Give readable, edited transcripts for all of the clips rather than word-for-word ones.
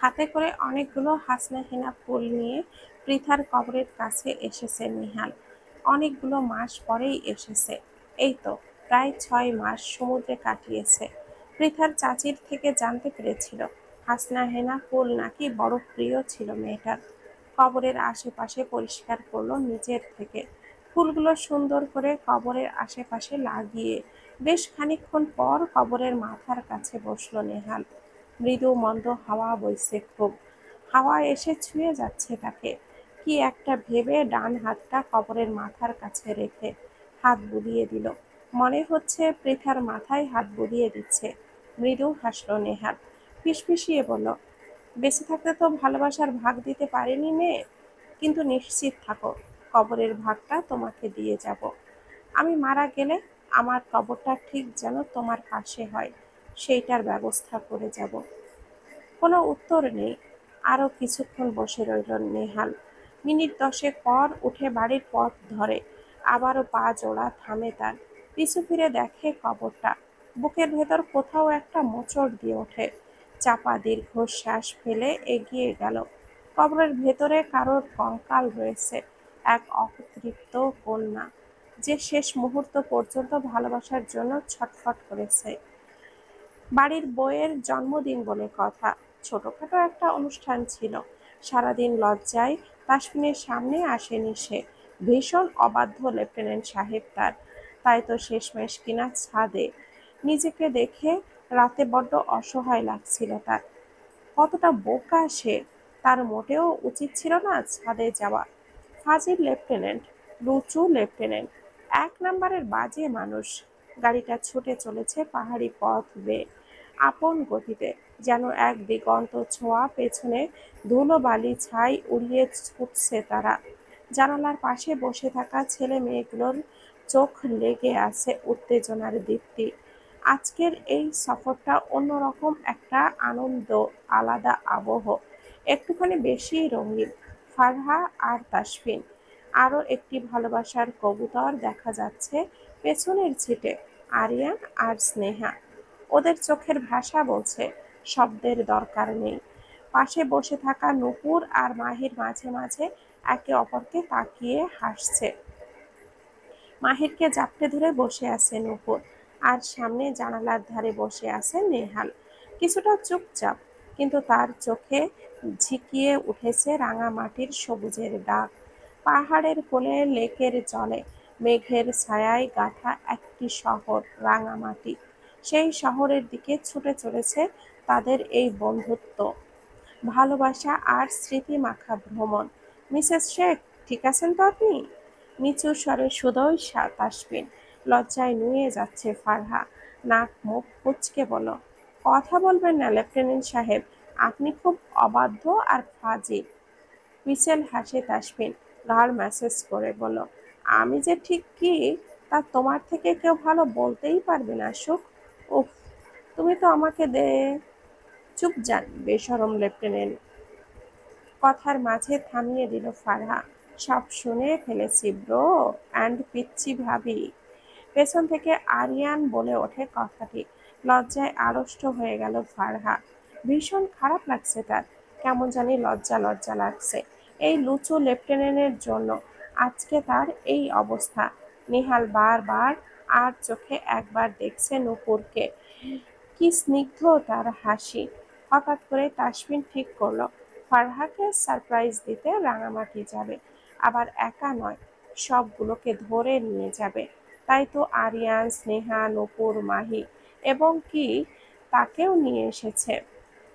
হাতে করে অনেকগুলো হাসনা হেনা ফুল নিয়ে পৃথার কবরের কাছে এসেছে নিহাল। অনেকগুলো মাস পরেই এসেছে। এই তো প্রায় 6 মাস সমুদ্রে কাটিয়েছে। পৃথার চাচির থেকে জানতে পেরেছিল হাসনা হেনা ফুল নাকি বড় প্রিয় ছিল মেয়েটার। কবরের আশেপাশে পরিষ্কার করলো নিজের থেকে। ফুলগুলো সুন্দর করে কবরের আশেপাশে লাগিয়ে বেশ খানিকক্ষণ পর কবরের মাথার কাছে বসলো নেহাল। মৃদু মন্দ হাওয়া বইছে খুব। হাওয়া এসে ছুঁয়ে যাচ্ছে তাকে। কি একটা ভেবে ডান হাতটা কবরের মাথার কাছে রেখে হাত বুলিয়ে দিল। মনে হচ্ছে পৃথার মাথায় হাত বুলিয়ে দিচ্ছে। মৃদু হাসলো নেহাল। ফিসফিসিয়ে বলল, বেঁচে থাকতে তো ভালোবাসার ভাগ দিতে পারিনি মেয়ে, কিন্তু নিশ্চিত থাকো কবরের ভাগটা তোমাকে দিয়ে যাব। আমি মারা গেলে আমার কবরটা ঠিক যেন তোমার পাশে হয়, সেইটার ব্যবস্থা করে যাব। কোনো উত্তর নেই। আরো কিছুক্ষণ বসে রইল নেহাল। মিনিট 10 পর উঠে বাড়ির পথ ধরে। আবারও পা জোড়া থামে তার। পিছু ফিরে দেখে কবরটা। বুকের ভেতর কোথাও একটা মোচড় দিয়ে ওঠে। চাপা দীর্ঘশ্বাস ফেলে এগিয়ে গেল। কবরের ভেতরে কারোর কঙ্কাল রয়েছে। এক অতৃপ্ত কন্যা, যে শেষ মুহূর্ত পর্যন্ত ভালোবাসার জন্য ছটফট করেছে। বাড়ির বউয়ের জন্মদিন বলে কথা। ছোটখাটো একটা অনুষ্ঠান ছিল। সারাদিন লজ্জায় তাসফিনের সামনে আসেনি সে। ভীষণ অবাধ্য লেফটেন্যান্ট সাহেব তার। তাই তো শেষমেশ কিনা ছাদে। নিজেকে দেখে রাতে বড্ড অসহায় লাগছিল তার। কতটা বোকা সে! তার মোটেও উচিত ছিল না ছাদে যাওয়া। ফাজিল লেফটেন্যান্ট, লুচু লেফটেন্যান্ট, 1 নাম্বারের বাজে মানুষ। গাড়িটা ছুটে চলেছে পাহাড়ি পথ বেয়ে আপন গতিতে, যেন এক দিগন্ত ছোঁয়া। পেছনে ধুলোবালি ছাই উড়িয়ে ছুটছে তারা। জানালার পাশে বসে থাকা ছেলে মেয়েগুলোর চোখ লেগে আছে উত্তেজনার দীপ্তি। আজকের এই সফরটা অন্যরকম একটা আনন্দ, আলাদা আবহ, একটুখানি বেশি রঙিন। ফারহা আর তাসফিন। আরও একটি ভালোবাসার কবুতর দেখা যাচ্ছে পেছনের ছিটে, আরিয়ান আর স্নেহা। ওদের চোখের ভাষা বলছে শব্দের দরকার নেই। পাশে বসে থাকা নূপুর আর মাহির মাঝে মাঝে একে অপরকে তাকিয়ে হাসছে। মাহিরকে জাপটে ধরে বসে আছে নূপুর, আর সামনে জানালার ধারে বসে আছে নেহাল। কিছুটা চুপচাপ, কিন্তু তার চোখে ঝিকিয়ে উঠেছে রাঙামাটির সবুজের দাগ। পাহাড়ের কোলে লেকের জলে মেঘের ছায়ায় গাঁথা একটি শহর রাঙামাটি। সেই শহরের দিকে ছুটে চলেছে তাদের এই বন্ধুত্ব, ভালোবাসা আর স্মৃতিমাখা ভ্রমণ। মিসেস শেখ, ঠিক আছেন তো আপনি? নিচু স্বরে সুদয় তাসফিন। লজ্জায় নুয়ে যাচ্ছে ফারহা। নাক মুখ কুঁচকে বলল, কথা বলবেন না লেফটেন্যান্ট সাহেব, আপনি খুব অবাধ্য আর ফাজিল। হুইসেল হাসে তাসফিন, ঘাড় ম্যাসেজ করে বলল, আমি যে ঠিক কি তা তোমার থেকে কেউ ভালো বলতেই পারবে না সুখ। উফ, তুমি তো আমাকে চুপ যান বেশরম লেফটেন্যান্ট। কথার মাঝে থামিয়ে দিল ফারহা। সব শুনে ফেলেছি ব্রো অ্যান্ড পিচ্চি ভাবি। পেছন থেকে আরিয়ান বলে ওঠে কথাটি। লজ্জায় আড়ষ্ট হয়ে গেল ফারহা। ভীষণ খারাপ লাগছে তার। কেমন জানি লজ্জা লজ্জা লাগছে এই লুচু লেফটেন্যান্টের জন্য। আজকে তার এই অবস্থা। নেহাল বারবার আর চোখে একবার দেখছে নূপুরকে। কি স্নিগ্ধ তার হাসি। হঠাৎ করে তাসফিন ঠিক করলো ফারহাকে সারপ্রাইজ দিতে রাঙামাটি যাবে। আবার একা নয়, সবগুলোকে ধরে নিয়ে যাবে। তাই তো আরিয়ান, স্নেহা, নূপুর, মাহি এবং কি তাকেও নিয়ে এসেছে।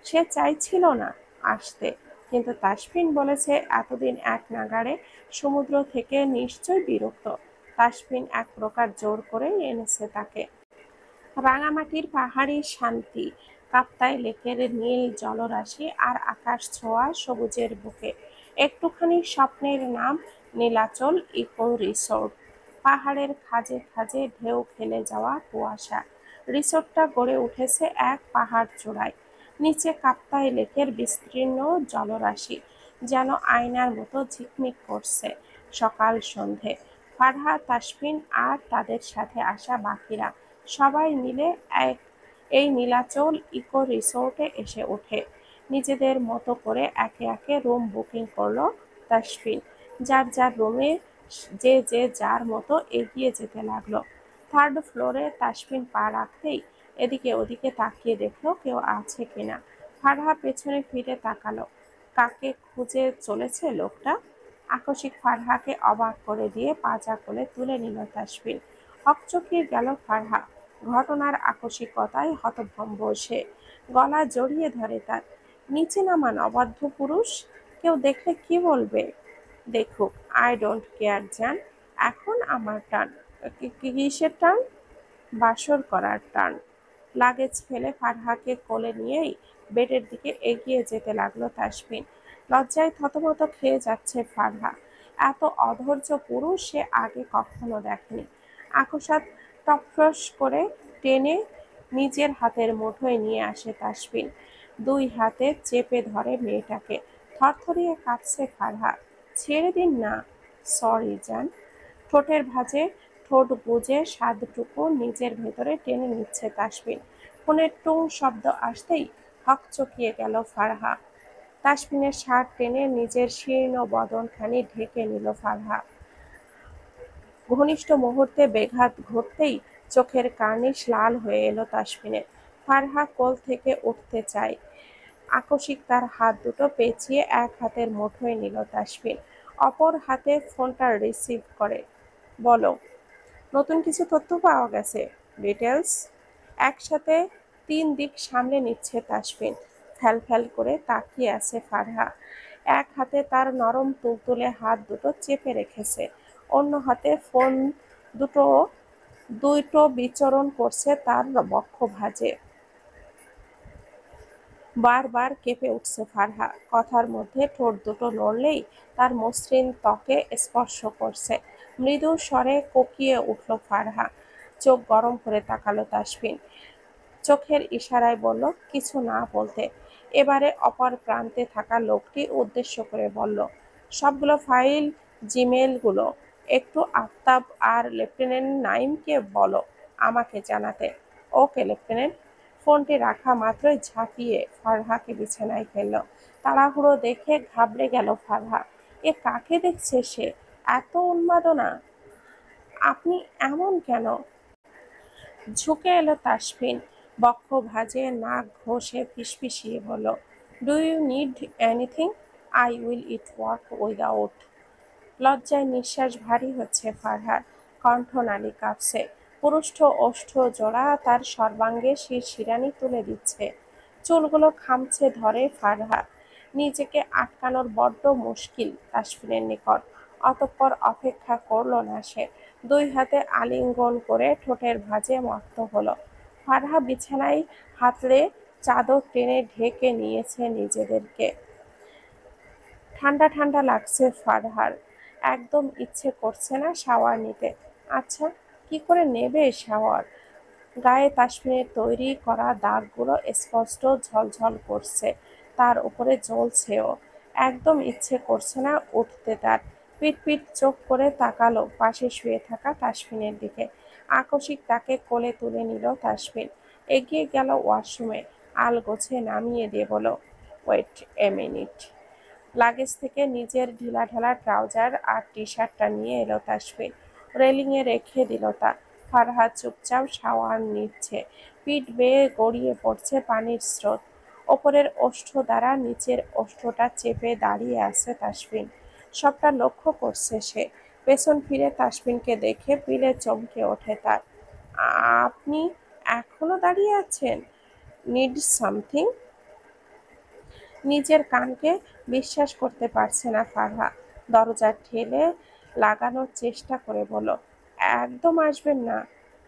সে চাইছিল না আসতে, কিন্তু তাসফিন বলেছে এতদিন এক নাগাড়ে সমুদ্র থেকে নিশ্চয় বিরক্ত। তাসফিন এক প্রকার জোর করেই এনেছে তাকে। রাঙামাটির পাহাড়ি শান্তি, কাপ্তাই লেকের নীল জলরাশি আর আকাশ ছোঁয়া সবুজের বুকে একটুখানি স্বপ্নের নাম নীলাচল ইকো রিসোর্ট। পাহাড়ের খাঁজে খাঁজে ঢেউ খেলে যাওয়া কুয়াশা। রিসোর্টটা গড়ে উঠেছে এক পাহাড় চূড়ায়। নিচে কাপ্তাই লেকের বিস্তীর্ণ জলরাশি যেন আয়নার মতো ঝিকমিক করছে সকাল সন্ধে। ফারহা, তাসফিন আর তাদের সাথে আসা বাকিরা সবাই মিলে এই নীলাচল ইকো রিসোর্টে এসে ওঠে। নিজেদের মতো করে একে একে রুম বুকিং করলো তাসফিন। যার যার রুমে যে যার মতো এগিয়ে যেতে লাগলো। থার্ড ফ্লোরে তাসফিন পা রাখতেই এদিকে ওদিকে তাকিয়ে দেখলো কেউ আছে কিনা। ফারহা পেছনে ফিরে তাকালো। কাকে খুঁজে চলেছে লোকটা? আকস্মিক ফারহাকে অবাক করে দিয়ে পাজা কোলে তুলে নিল তাসফিন। হকচকিয়ে গেল ফারহা। ঘটনার আকস্মিকতায় হতভম্ব সে। গলা জড়িয়ে ধরে তার। নিচে নামান অবাধ্য পুরুষ। কেউ দেখলে কি বলবে? দেখুক, আই ডোন্ট কেয়ার জান। এখন আমার টার্ন। কিসের টার্ন? বাসর করার টার্ন। লাগেজ ফেলে ফারহাকে কোলে নিয়েই বেডের দিকে এগিয়ে যেতে লাগলো তাসফিন। লজ্জায় থতমত খেয়ে যাচ্ছে ফারহা। এত অধৈর্য পুরুষ সে আগে কখনো দেখেনি। আকস্মাৎ টপটস করে টেনে নিজের হাতের মুঠোয় নিয়ে আসে তাসফিন। দুই হাতে চেপে ধরে মেয়েটাকে। থরথরিয়ে কাঁপছে ফারহা। ছেড়ে দিন না। সরি জান। ঠোঁটের ভাঁজে ঠোঁট গুজে স্বাদটুকু নিজের ভেতরে টেনে নিচ্ছে তাসফিন। ফোনের টুং শব্দ আসতেই হকচকিয়ে গেল ফারহা। তাসফিনের শার্ট টেনে নিজের শীর্ণ বদনখানি ঢেকে নিল ফারহা। ঘনিষ্ঠ মুহূর্তে বেঘাত ঘটতেই চোখের কার্নিশ লাল হয়ে এলো তাসফিনের। ফারহা কোল থেকে উঠতে চায়। আকস্মিক তার হাত দুটো পেঁচিয়ে এক হাতের মুঠোয় নিল তাসফিন। অপর হাতে ফোনটা রিসিভ করে। বলো। নতুন কিছু তথ্য পাওয়া গেছে? ডিটেলস? একসাথে তিন দিক সামলে নিচ্ছে তাসফিন। ফ্যাল করে তাকিয়ে আছে ফারহা। এক হাতে তার নরম তুলতুলে হাত দুটো চেপে রেখেছে, অন্য হাতে ফোন দুটো দুটো বিচরণ করছে তার বক্ষ ভাঁজে। বারবার কেঁপে উঠছে ফারহা। কথার মধ্যে ঠোঁট দুটো নড়লেই তার মসৃণ ত্বকে স্পর্শ করছে। মৃদু স্বরে কোকিয়ে উঠল ফারহা। চোখ গরম করে তাকালো তাসফিন। চোখের ইশারায় বলল কিছু না বলতে। এবারে অপর প্রান্তে থাকা লোকটি উদ্দেশ্য করে বলল, সবগুলো ফাইল, জিমেলগুলো একটু আফতাব আর লেফটেন্যান্ট নাইমকে বলো আমাকে জানাতে। ওকে লেফটেন্যান্ট। ফোনটি রাখা মাত্রই ঝাঁপিয়ে ফারহাকে বিছানায় ফেলল। তাড়াহুড়ো দেখে ঘাবড়ে গেল ফারহা। এ কাকে দেখছে সে? এত উন্মাদনা! আপনি এমন কেন? ঝুঁকে এলো তাসফিন। বক্ষ ভাঁজে নাক ঘষে ফিসফিসিয়ে বলল, do you need anything? I will it work without. লজ্জায় নিঃশ্বাস ভারী হচ্ছে ফারহার। কণ্ঠনালী কাঁপছে। পুরুষ্ঠ ওষ্ঠ জোড়া তার সর্বাঙ্গে শিরশিরানি তুলে দিচ্ছে। চুলগুলো খামছে ধরে ফারহা। নিজেকে আটকানোর বড্ড মুশকিল তাসফিনের নিকট। অতঃপর অপেক্ষা করল না সে। দুই হাতে আলিঙ্গন করে ঠোঁটের ভাঁজে মত্ত হলো। ফারহা বিছানায় হাতড়ে চাদর টেনে ঢেকে নিয়েছে নিজেদেরকে। ঠান্ডা ঠান্ডা লাগছে ফারহার। একদম ইচ্ছে করছে না শাওয়ার নিতে। আচ্ছা, কি করে নেবে শাওয়ার? গায়ে তাসফিনের তৈরি করা দাগগুলো স্পষ্ট ঝলঝল করছে, তার উপরে জ্বলছেও। একদম ইচ্ছে করছে না উঠতে তার। পিট চোখ করে তাকালো পাশে শুয়ে থাকা তাসফিনের দিকে। আকস্মিক তাকে কোলে তুলে নিল তাসফিন। এগিয়ে গেল ওয়াশরুমে। আলগোছে নামিয়ে দিয়ে বলল, ওয়েট এ মিনিট। লাগেজ থেকে নিজের ঢিলাঢালা ট্রাউজার আর টি-শার্টটা নিয়ে এলো তাসফিন। রেলিংয়ে রেখে দিল তা। ফারহা চুপচাপ শাওয়ার নিচ্ছে। পিঠ বেয়ে গড়িয়ে পড়ছে পানির স্রোত। ওপরের ওষ্ঠ দ্বারা নিচের ওষ্ঠটা চেপে দাঁড়িয়ে আছে তাসফিন। সবটা লক্ষ্য করছে সে। পেছন ফিরে তাসফিনকে দেখে পিলে চমকে ওঠে তার। আপনি এখনো দাঁড়িয়ে আছেন? Need something? নিজের কানকে বিশ্বাস করতে পারছে না ফারহা। দরজা ঠেলে লাগানোর চেষ্টা করে বলল, একদম আসবেন না।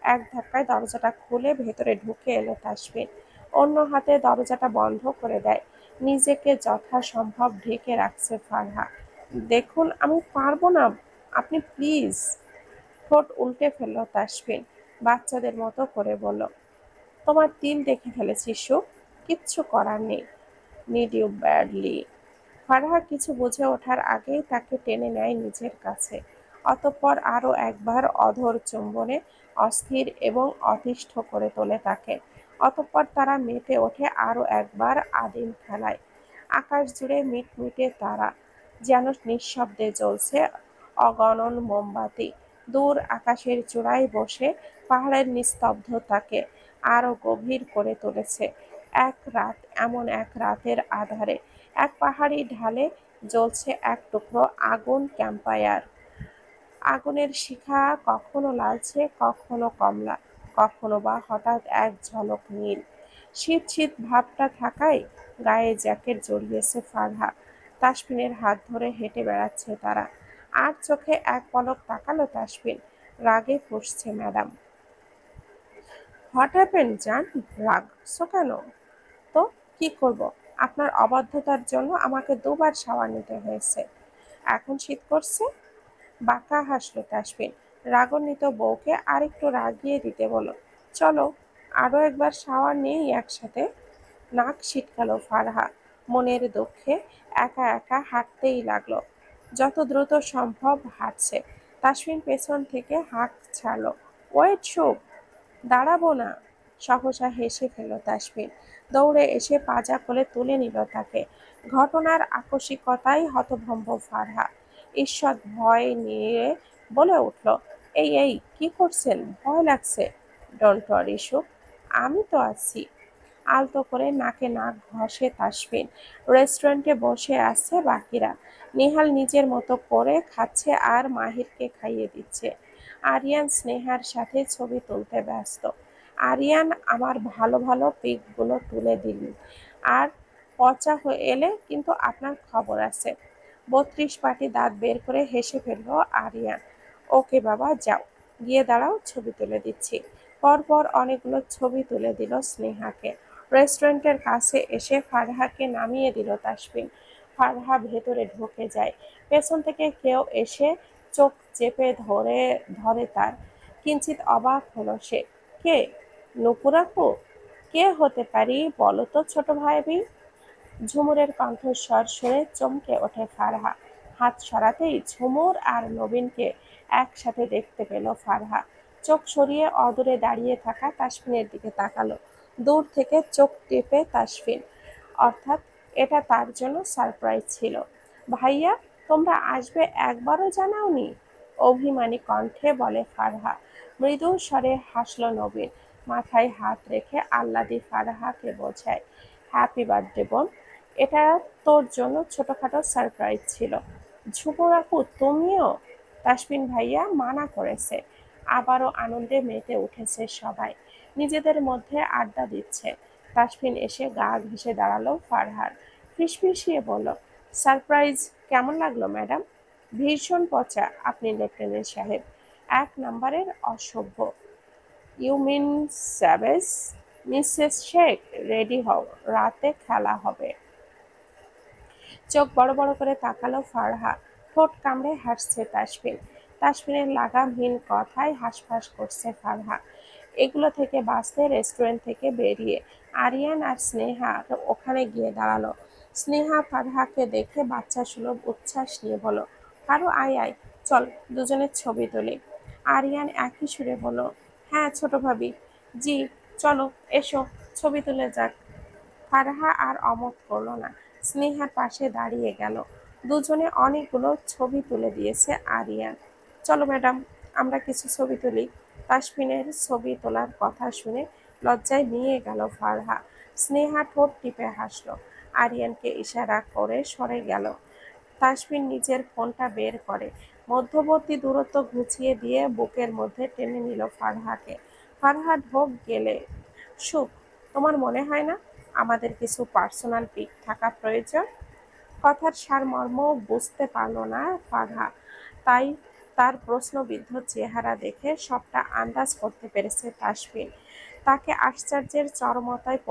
এক ধাক্কায় দরজাটা খুলে ভেতরে ঢুকে এলো তাসফিন। অন্য হাতে দরজাটা বন্ধ করে দেয়। নিজেকে যথাসম্ভব ঢেকে রাখছে ফারহা। দেখুন, আমি পারবো না, আপনি প্লিজ। ঠোঁট উল্টে ফেলল তাসফিন। বাচ্চাদের মতো করে বলল, তোমার তিল দেখে ফেলেছি সুখ, কিচ্ছু করার নেই। Need you badly. ফারহা কিছু বুঝে ওঠার আগেই তাকে টেনে নেয় নিজের কাছে। অতঃপর আরো একবার অধর চুম্বনে অস্থির এবং অতিষ্ঠ করে তোলে তাকে। অতঃপর তারা মেতে ওঠে আরো একবার আদিম খেলায়। আকাশ জুড়ে মিটমিটে তারা, যেন নিঃশব্দে জ্বলছে অগণন মোমবাতি। দূর আকাশের চূড়ায় বসে পাহাড়ের নিস্তব্ধতাকে আরো গভীর করে তুলেছে। এক রাত, এমন এক রাতের আধারে এক পাহাড়ি ঢালে জ্বলছে এক টুকরো আগুন ক্যাম্পায়ার। আগুনের শিখা কখনো লালচে, কখনো কমলা, কখনো বা হঠাৎ এক ঝলক নীল। শীত শীত ভাবটা থাকায় গায়ে জ্যাকেট জড়িয়েছে ফারহা। তাসফিনের হাত ধরে হেঁটে বেড়াচ্ছে তারা। আর চোখে এক পলক তাকালো তাসফিন। রাগে ফুঁসছে ম্যাডাম। হোয়াট হ্যাপেন্ড জান? রাগছো কেন? তো কি করব? আপনার অবাধ্যতার জন্য আমাকে দুবার শাওয়ার নিতে হয়েছে। এখন শীত করছে? বাঁকা হাসল তাসফিন। রাগান্বিত বউকে আরেকটু রাগিয়ে দিতে বলল, চলো আরো একবার শাওয়ার নিই একসাথে। নাক ছিটকাল ফারহা। মনের দুঃখে একা একা হাঁটতেই লাগলো। যত দ্রুত সম্ভব হাঁটছে। তাসফিন পেছন থেকে হাঁক ছাড়ল, ওয়েট শুভ, দাঁড়াবো না। সহসা হেসে ফেলল তাসফিন। দৌড়ে এসে পাজা কোলে তুলে নিল তাকে। ঘটনার আকস্মিকতায় হতভম্ব ফারহা। ঈষৎ ভয় নিয়ে বলে উঠল, এই এই কি করছেন? ভয় লাগছে? ডোন্ট ওয়ারি শুভ, আমি তো আছি। আলতো করে নাকে নাক ঘষে তাসফিন। রেস্টুরেন্টে বসে আছে বাকিরা। নিহাল নিজের মতো করে খাচ্ছে আর মাহিরকে খাইয়ে দিচ্ছে। আরিয়ান স্নেহার সাথে ছবি তুলতে ব্যস্ত। আরিয়ান, আমার ভালো ভালো পিকগুলো তুলে দিন, আর পচা হয়ে এলে কিন্তু আপনার খবর আছে। ৩২ পাটি দাঁত বের করে হেসে ফেলল আরিয়ান। ওকে বাবা, যাও, গিয়ে দাঁড়াও, ছবি তুলে দিচ্ছি। পরপর অনেকগুলো ছবি তুলে দিল স্নেহাকে। রেস্টুরেন্টের কাছে এসে ফারহাকে নামিয়ে দিল তাসফিন। ফারহা ভেতরে ঢুকে যায়। পেছন থেকে কেউ এসে চোখ চেপে ধরে ধরে তার। কিঞ্চিত অবাক হলো সে। কে? নূপুর আপু? কে হতে পারি বলো তো ছোট ভাইবি? ঝুমুরের কণ্ঠস্বর শুনে চমকে ওঠে ফারহা। হাত সরাতেই ঝুমুর আর নবীনকে একসাথে দেখতে পেল ফারহা। চোখ সরিয়ে অদূরে দাঁড়িয়ে থাকা তাসফিনের দিকে তাকালো। দূর থেকে চোখ টিপে তাসফিন। অর্থাৎ এটা তার জন্য সারপ্রাইজ ছিল। ভাইয়া, তোমরা আসবে একবারও জানাওনি? অভিমানী কণ্ঠে বলে ফারহা। মৃদু স্বরে হাসল নবীন। মাথায় হাত রেখে আহ্লাদি ফারহাকে বোঝায়, হ্যাপি বার্থডে বোন। এটা তোর জন্য ছোটখাটো সারপ্রাইজ ছিল। ঝুমুর আপু, তুমিও? তাসফিন ভাইয়া মানা করেছে। আবারও আনন্দে মেতে উঠেছে সবাই। নিজেদের মধ্যে আড্ডা দিচ্ছে। তাসফিন এসে গা ঘেঁষে দাঁড়ালো ফারহার। ফিসফিসিয়ে বলল, সারপ্রাইজ কেমন লাগলো ম্যাডাম? ভীষণ পচা আপনি লেফটেন্যান্ট সাহেব। এক নাম্বারের অসভ্য। You mean savage? Mrs Sheikh, ready হও, রাতে খেলা হবে। চোখ বড় বড় করে তাকালো ফারহা। ঠোঁট কামড়ে হাসছে তাসফিন। তাসফিনের লাগামহীন কথায় হাঁসফাঁস করছে ফারহা। এগুলো থেকে বাঁচতে রেস্টুরেন্ট থেকে বেরিয়ে আরিয়ান আর স্নেহা ওখানে গিয়ে দাঁড়ালো। স্নেহা ফারহাকে দেখে বাচ্চা সুলভ উচ্ছ্বাস নিয়ে বলল, কারো আয় আয়, চল দুজনের ছবি তুলি। আরিয়ান একই সুরে বলল, হ্যাঁ ছোট ভাবি, জি, চলো, এসো, ছবি তুলে যাক। ফারহা আর অমত করল না। স্নেহার পাশে দাঁড়িয়ে গেল। দুজনে অনেকগুলো ছবি তুলে দিয়েছে আরিয়ান। চলো ম্যাডাম, আমরা কিছু ছবি তুলি। তাসফিনের ছবি তোলার কথা শুনে লজ্জায় নিয়ে গেল ফারহা। স্নেহা ঠোঁট টিপে হাসল। আরিয়ানকে ইশারা করে সরে গেল। তাসফিন নিজের ফোনটা বের করে মধ্যবর্তী দূরত্ব ঘুচিয়ে দিয়ে বুকের মধ্যে টেনে নিল ফারহাকে। ফারহা ঢোক গেলে, সুখ, তোমার মনে হয় না আমাদের কিছু পার্সোনাল পিক থাকা প্রয়োজন? কথার সারমর্ম বুঝতে পারল না ফারহা। তাই তার প্রশ্নবিদ্ধ চেহারা দেখে সবটা আন্দাজ করতে পেরেছে তাসফিন। তাকে আশ্চর্যের চরমতায়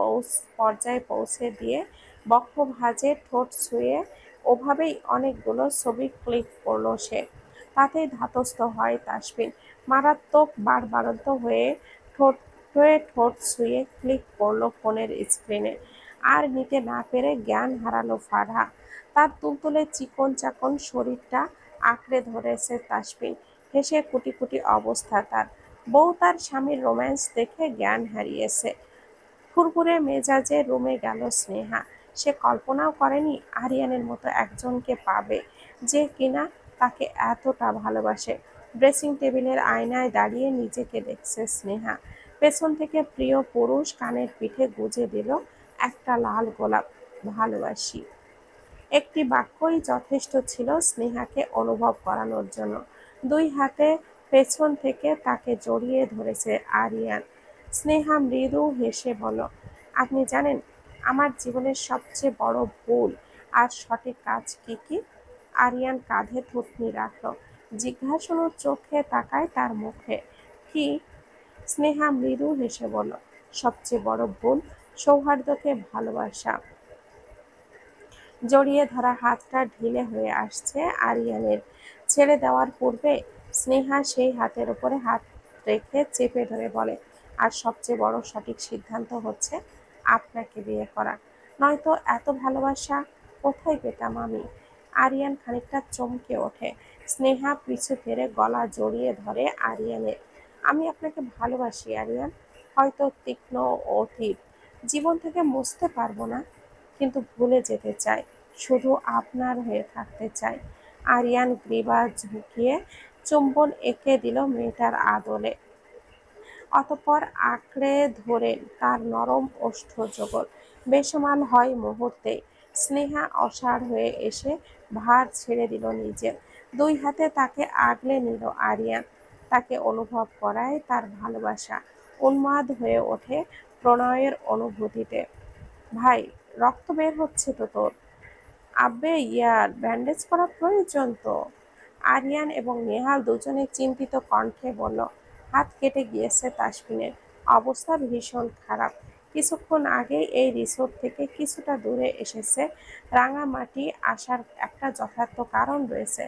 পর্যায়ে পৌঁছে দিয়ে বক্ষ ভাঁজে ঠোঁট ছুঁয়ে ওভাবেই অনেকগুলো ছবি ক্লিক করল সে। তাতেই ধাতস্থ হয় তাসফিন। মারাত্মক বাড়বাড়ন্ত হয়ে ঠোঁট ছুঁয়ে ক্লিক করল ফোনের স্ক্রিনে। আর নিতে না পেরে জ্ঞান হারালো ফারহা। তার তুলতুলে চিকন চাকন শরীরটা আঁকড়ে ধরেছে তাসফিন। হেসে কুটি কুটি অবস্থা তার। বউ তার স্বামীর রোম্যান্স দেখে জ্ঞান হারিয়েছে। ফুরফুরে মেজাজে রুমে গেল স্নেহা। সে কল্পনাও করেনি আরিয়ানের মতো একজনকে পাবে যে কিনা তাকে এতটা ভালোবাসে। ড্রেসিং টেবিলের আয়নায় দাঁড়িয়ে নিজেকে দেখছে স্নেহা। পেছন থেকে প্রিয় পুরুষ কানের পিঠে গুজে দিল একটা লাল গোলাপ। ভালোবাসি। একটি বাক্যই যথেষ্ট ছিল স্নেহাকে অনুভব করানোর জন্য। দুই হাতে পেছন থেকে তাকে জড়িয়ে ধরেছে আরিয়ান। স্নেহা মৃদু হেসে বলল, আপনি জানেন আমার জীবনের সবচেয়ে বড় ভুল আর সঠিক কাজ কি কি? আরিয়ান কাঁধে থুতনি রাখল, জিজ্ঞাসার চোখে তাকায় তার মুখে। কি? স্নেহা মৃদু হেসে বলল, সবচেয়ে বড় ভুল সৌহার্দ্যকে ভালোবাসা। জড়িয়ে ধরা হাতটা ঢিলে হয়ে আসছে আরিয়ানের। ছেড়ে দেওয়ার পূর্বে স্নেহা সেই হাতের উপরে হাত রেখে চেপে ধরে বলে, আর সবচেয়ে বড় সঠিক সিদ্ধান্ত হচ্ছে আপনাকে বিয়ে করা। নয়তো এত ভালোবাসা কোথায় পেতাম আমি? আরিয়ান খানিকটা চমকে ওঠে। স্নেহা পিছু ফিরে গলা জড়িয়ে ধরে আরিয়ানের। আমি আপনাকে ভালোবাসি আরিয়ান, হয়তো তীক্ষ্ণ অতীত জীবন থেকে মুছতে পারবো না, কিন্তু ভুলে যেতে চাই, শুধু আপনার হয়ে থাকতে চাই। আরিয়ান গ্রীবা ঝুঁকিয়ে চুম্বন এঁকে দিল মেয়েটার আদলে। অতঃপর আঁকড়ে ধরে তার নরম ওষ্ঠ জগৎ বেসামাল হয় মুহূর্তে। স্নেহা অসাড় হয়ে এসে ভার ছেড়ে দিল নিজের। দুই হাতে তাকে আগলে নিল আরিয়ান। তাকে অনুভব করায় তার ভালোবাসা। উন্মাদ হয়ে ওঠে প্রণয়ের অনুভূতিতে। ভাই, রক্ত বের হচ্ছে তো তোর। আব্বে ইয়ার, ব্যান্ডেজ করা প্রয়োজন তো। আরিয়ান এবং নেহাল দুজনে চিন্তিত কণ্ঠে বলল, হাত কেটে গিয়েছে তাসফিনের, অবস্থা ভীষণ খারাপ। কিছুক্ষণ আগেই এই রিসোর্ট থেকে কিছুটা দূরে এসেছে। রাঙামাটি আসার একটা যথার্থ কারণ রয়েছে।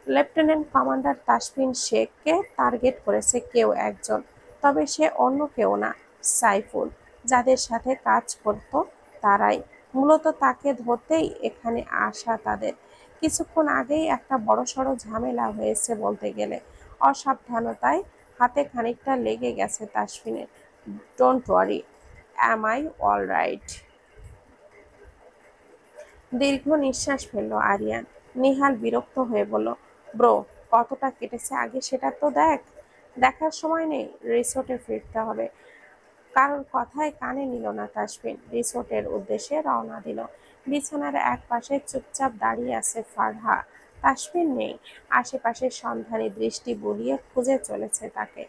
লেফটেন্যান্ট কমান্ডার তাসফিন শেখকে টার্গেট করেছে কেউ একজন। তবে সে অন্য কেউ না, সাইফুল। যাদের সাথে কাজ করত তারাই। মূলত তাকে ধরতেই এখানে আসা তাদের। কিছুক্ষণ আগেই একটা বড়সড় ঝামেলা হয়েছে বলতে গেলে। অসাবধানতায় হাতে খানিকটা লেগে গেছে তাসফিনের। Don't worry, am I alright? দীর্ঘ নিঃশ্বাস ফেলল আরিয়ান। নিহাল বিরক্ত হয়ে বলল, ব্রো, কতটা কেটেছে আগে সেটা তো দেখ। দেখার সময় নেই, রিসোর্টে ফিরতে হবে। কারোর কথায় কানে নিল না তাসফিন। রিসোর্টের উদ্দেশ্যে রওনা দিল। বিছানার এক পাশে চুপচাপ দাঁড়িয়ে আছে ফারহা। তাসফিন নেই। আশেপাশে সন্ধানী দৃষ্টি বুলিয়ে খুঁজে চলেছে তাকে।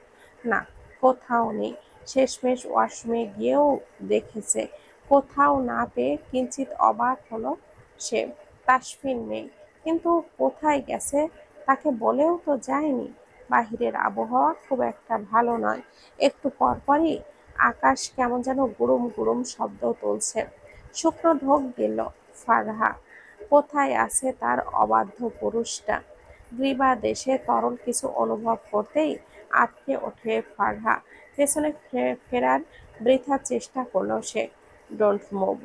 না, কোথাও নেই। শেষমেশ ওয়াশরুমে গিয়েও দেখেছে। কোথাও না পেয়ে কিঞ্চিত অবাক হলো সে। তাসফিন নেই, কিন্তু কোথায় গেছে তাকে বলেও তো যায়নি। বাহিরের আবহাওয়া খুব একটা ভালো নয়। একটু পরপরই আকাশ কেমন যেন গুড়ুম গুড়ুম শব্দ তুলছে। শুকনো ঢোক গেল ফারহা। কোথায় আছে তার অবাধ্য পুরুষটা? গ্রীবা দেশে তরল কিছু অনুভব করতেই আটকে ওঠে ফারহা। পেছনে ফেরার বৃথা চেষ্টা করল সে। Don't move,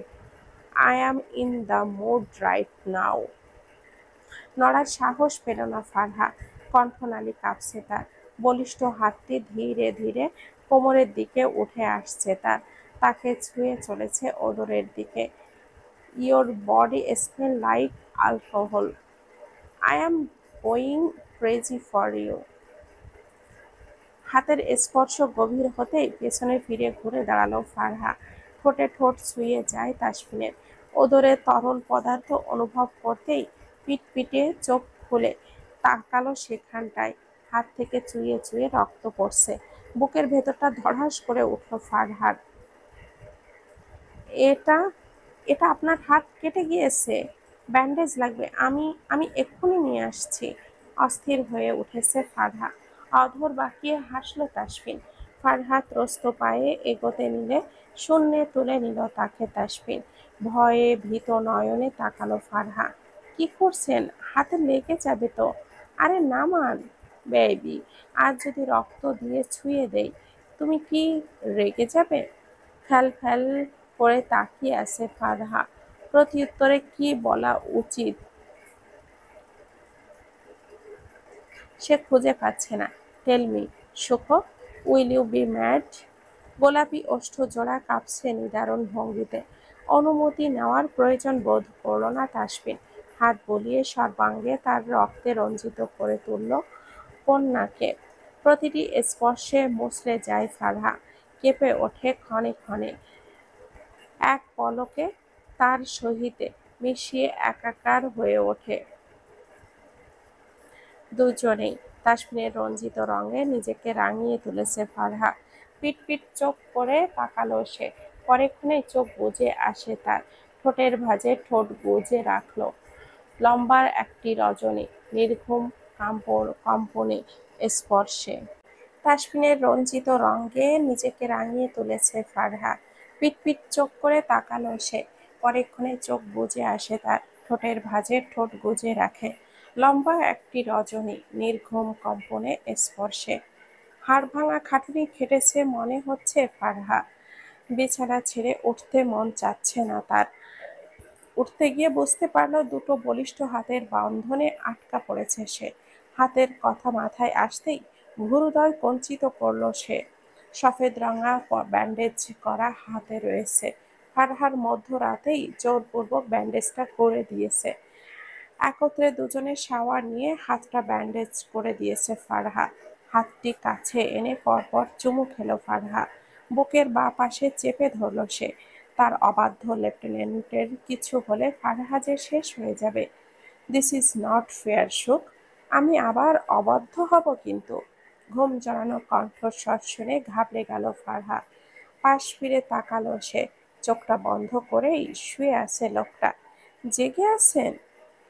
I am in the mood right now. নড়ার সাহস পেল না ফারহা। কণ্ঠনালী কাঁপছে তার। বলিষ্ঠ হাতটি ধীরে ধীরে কোমরের দিকে উঠে আসছে তার। তাকে ছুঁয়ে চলেছে ওদরের দিকে। Your body smell like alcohol. I am going crazy for you. হাতের স্পর্শ গভীর হতেই পেছনে ফিরে ঘুরে দাঁড়ালো ফারহা। ঠোঁটে ঠোঁট ছুঁয়ে যায় তাসফিনের। ওদরে তরল পদার্থ অনুভব করতেই পিটপিটে চোখ খুলে তাকালো সেখানটায়। হাত থেকে চুইয়ে চুইয়ে রক্ত পড়ছে। বুকের ভেতরটা ধড়াস করে উঠল ফারহার। এটা এটা আপনার হাত কেটে গিয়েছে, ব্যান্ডেজ লাগবে। আমি আমি এক্ষুনি নিয়ে আসছি। অস্থির হয়ে উঠেছে ফারহা। অধর বাঁকিয়ে হাসল তাসফিন। ফারহা ত্রস্ত পায়ে এগোতে নিলে শূন্যে তুলে নিল তাকে তাসফিন। ভয়ে ভীত নয়নে তাকালো ফারহা। কি করছেন? হাতে লেগে যাবে তো। আরে নামান বেবি, আজ যদি রক্ত দিয়ে ছুঁয়ে দেই তুমি কি রেগে যাবে? ফ্যাল ফ্যাল করে তাকিয়ে আছে ফারহা। প্রত্যুত্তরে কি বলা উচিত সে খুঁজে পাচ্ছে না। Tell me, Sukho, will you be mad? গোলাপি ওষ্ঠ জোড়া কাঁপছে নিদারুণ ভঙ্গিতে। অনুমতি নেওয়ার প্রয়োজন বোধ করল না তাসফিন। হাত বুলিয়ে সর্বাঙ্গে তার রক্তে রঞ্জিত করে তুলল কন্যাকে। প্রতিটি স্পর্শে মুচড়ে যায় ফারহা, কেঁপে ওঠে ক্ষণে ক্ষণে। এক পলকে তার সহিতে মিশিয়ে একাকার হয়ে ওঠে দুজনেই। তাসফিনের রঞ্জিত রঙে নিজেকে রাঙিয়ে তুলেছে ফারহা। পিটপিট চোখ করে তাকালো সে। পরেক্ষণেই চোখ বুজে আসে তার। ঠোঁটের ভাঁজে ঠোঁট গুজে রাখল। লম্বা একটি রজনী, নির্ঘুম কম্পনে স্পর্শে। তাসফিনের রঞ্জিত রঙে নিজেকে রাঙিয়ে তুলেছে ফারহা। পিটপিট চোখ করে তাকালো সে। পরেক্ষণে চোখ বুজে আসে তার। ঠোঁটের ভাঁজে ঠোঁট গুজে রাখে। লম্বা একটি রজনী, নির্ঘুম কম্পনে স্পর্শে। হাড়ভাঙা খাটুনি খেটেছে মনে হচ্ছে ফারহা। বিছানা ছেড়ে উঠতে মন চাচ্ছে না তার। উঠতে গিয়ে বুঝতে পারল দুটো বলিষ্ঠ হাতের বন্ধনে আটকা পড়েছে সে। হাতের কথা মাথায় আসতেই ভ্রুদয় কঞ্চিত করল সে। সফেদ রঙা ব্যান্ডেজ করা হাতে রয়েছে। ফারহার মধ্যরাতেই জোরপূর্বক ব্যান্ডেজটা করে দিয়েছে। একত্রে দুজনে শাওয়ার নিয়ে হাতটা ব্যান্ডেজ করে দিয়েছে ফারহা। হাতটি কাছে এনে পরপর চুমু খেল ফারহা। বুকের বাঁ পাশে চেপে ধরল সে। তার অবাধ্য লেফটেন্যান্টের কিছু হলে ফারহা যে শেষ হয়ে যাবে। দিস ইজ নট ফেয়ার সুখ। আমি আবার অবাধ্য হব কিন্তু। ঘুম জড়ানো কণ্ঠস্বর শুনে ঘাবড়ে গেল ফারহা। পাশ ফিরে তাকালো সে। চোখটা বন্ধ করেই শুয়ে আছে লোকটা। জেগে আছেন?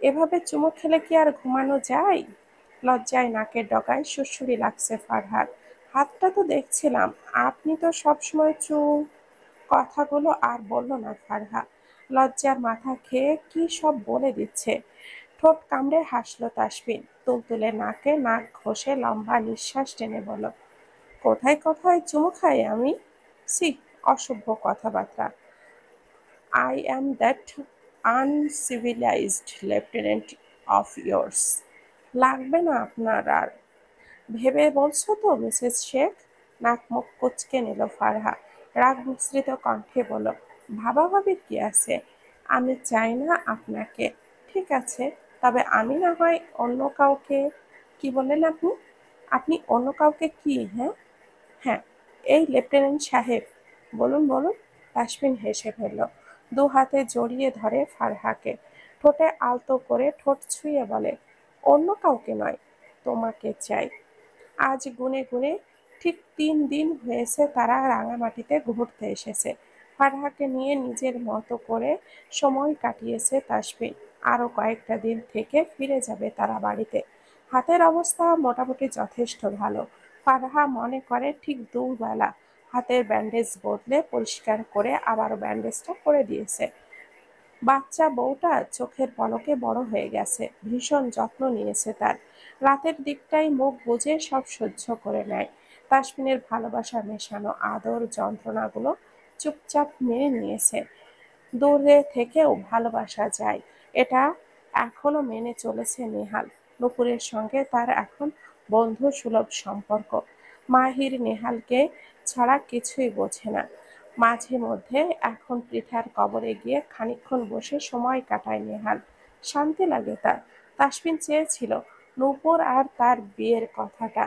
এভাবে চুমু খেলে কি আর ঘুমানো যায়? লজ্জায় নাকের ডগায় সুড়সুড়ি লাগছে ফারহার। হাতটা তো দেখছিলাম, আপনি তো সবসময় কথাগুলো আর বলল না ফারহা। লজ্জার মাথা খেয়ে কি সব বলে দিচ্ছে। ঠোঁট কামড়ে হাসল তাসফিন। তুলতুলে নাকে নাক ঘষে লম্বা নিঃশ্বাস টেনে বলল, কোথায় কোথায় চুমু খাই আমি? ছি, অসভ্য কথাবার্তা। I am that uncivilised lieutenant of yours। লাগবে না আপনার আর। ভেবে বলছো তো মিসেস শেখ? নাক মুখ কুঁচকে নিল ফারহা। রাগ মিশ্রিত কণ্ঠে বলল, ভাবাভাবির কি আছে? আমি চাই না আপনাকে। ঠিক আছে, তবে আমি না হয় অন্য কাউকে। কি বললেন আপনি? আপনি অন্য কাউকে কি? হ্যাঁ হ্যাঁ, এই লেফটেন্যান্ট সাহেব। বলুন বলুন। তাসফিন হেসে ফেলল। দু হাতে জড়িয়ে ধরে ফারহাকে। ঠোঁটে আলতো করে ঠোঁট ছুঁয়ে বলে, অন্য কাউকে নয়, তোমাকে চাই। আজ গুনে গুনে ঠিক 3 দিন হয়েছে তারা রাঙামাটিতে ঘুরতে এসেছে। ফারহাকে নিয়ে নিজের মতো করে সময় কাটিয়েছে তাসফিন। আরও কয়েকটা দিন থেকে ফিরে যাবে তারা বাড়িতে। হাতের অবস্থা মোটামুটি যথেষ্ট ভালো। ফারহা মনে করে ঠিক 2 বেলা হাতের ব্যান্ডেজ বদলে পরিষ্কার করে আবারও ব্যান্ডেজটা করে দিয়েছে। বাচ্চা বউটা চোখের পলকে বড় হয়ে গেছে। ভীষণ যত্ন নিয়েছে তার। রাতের দিকটাই মুখ বুজে সব সহ্য করে নেয়। তাসফিনের ভালোবাসা মেশানো আদর যন্ত্রণাগুলো চুপচাপ মেনে নিয়েছে। দূরে থেকেও ভালোবাসা যায়, এটা এখনো মেনে চলেছে নেহাল। নুপুরের সঙ্গে তার এখন বন্ধু সুলভ সম্পর্ক। মাহির নেহালকে ছাড়া কিছুই বোঝে না। মাঝে মধ্যে এখন পৃথার কবরে গিয়ে খানিকক্ষণ বসে সময় কাটায় নেহাল। শান্তি লাগে তার। তাসফিন চেয়েছিল নূপুর আর তার বিয়ের কথাটা,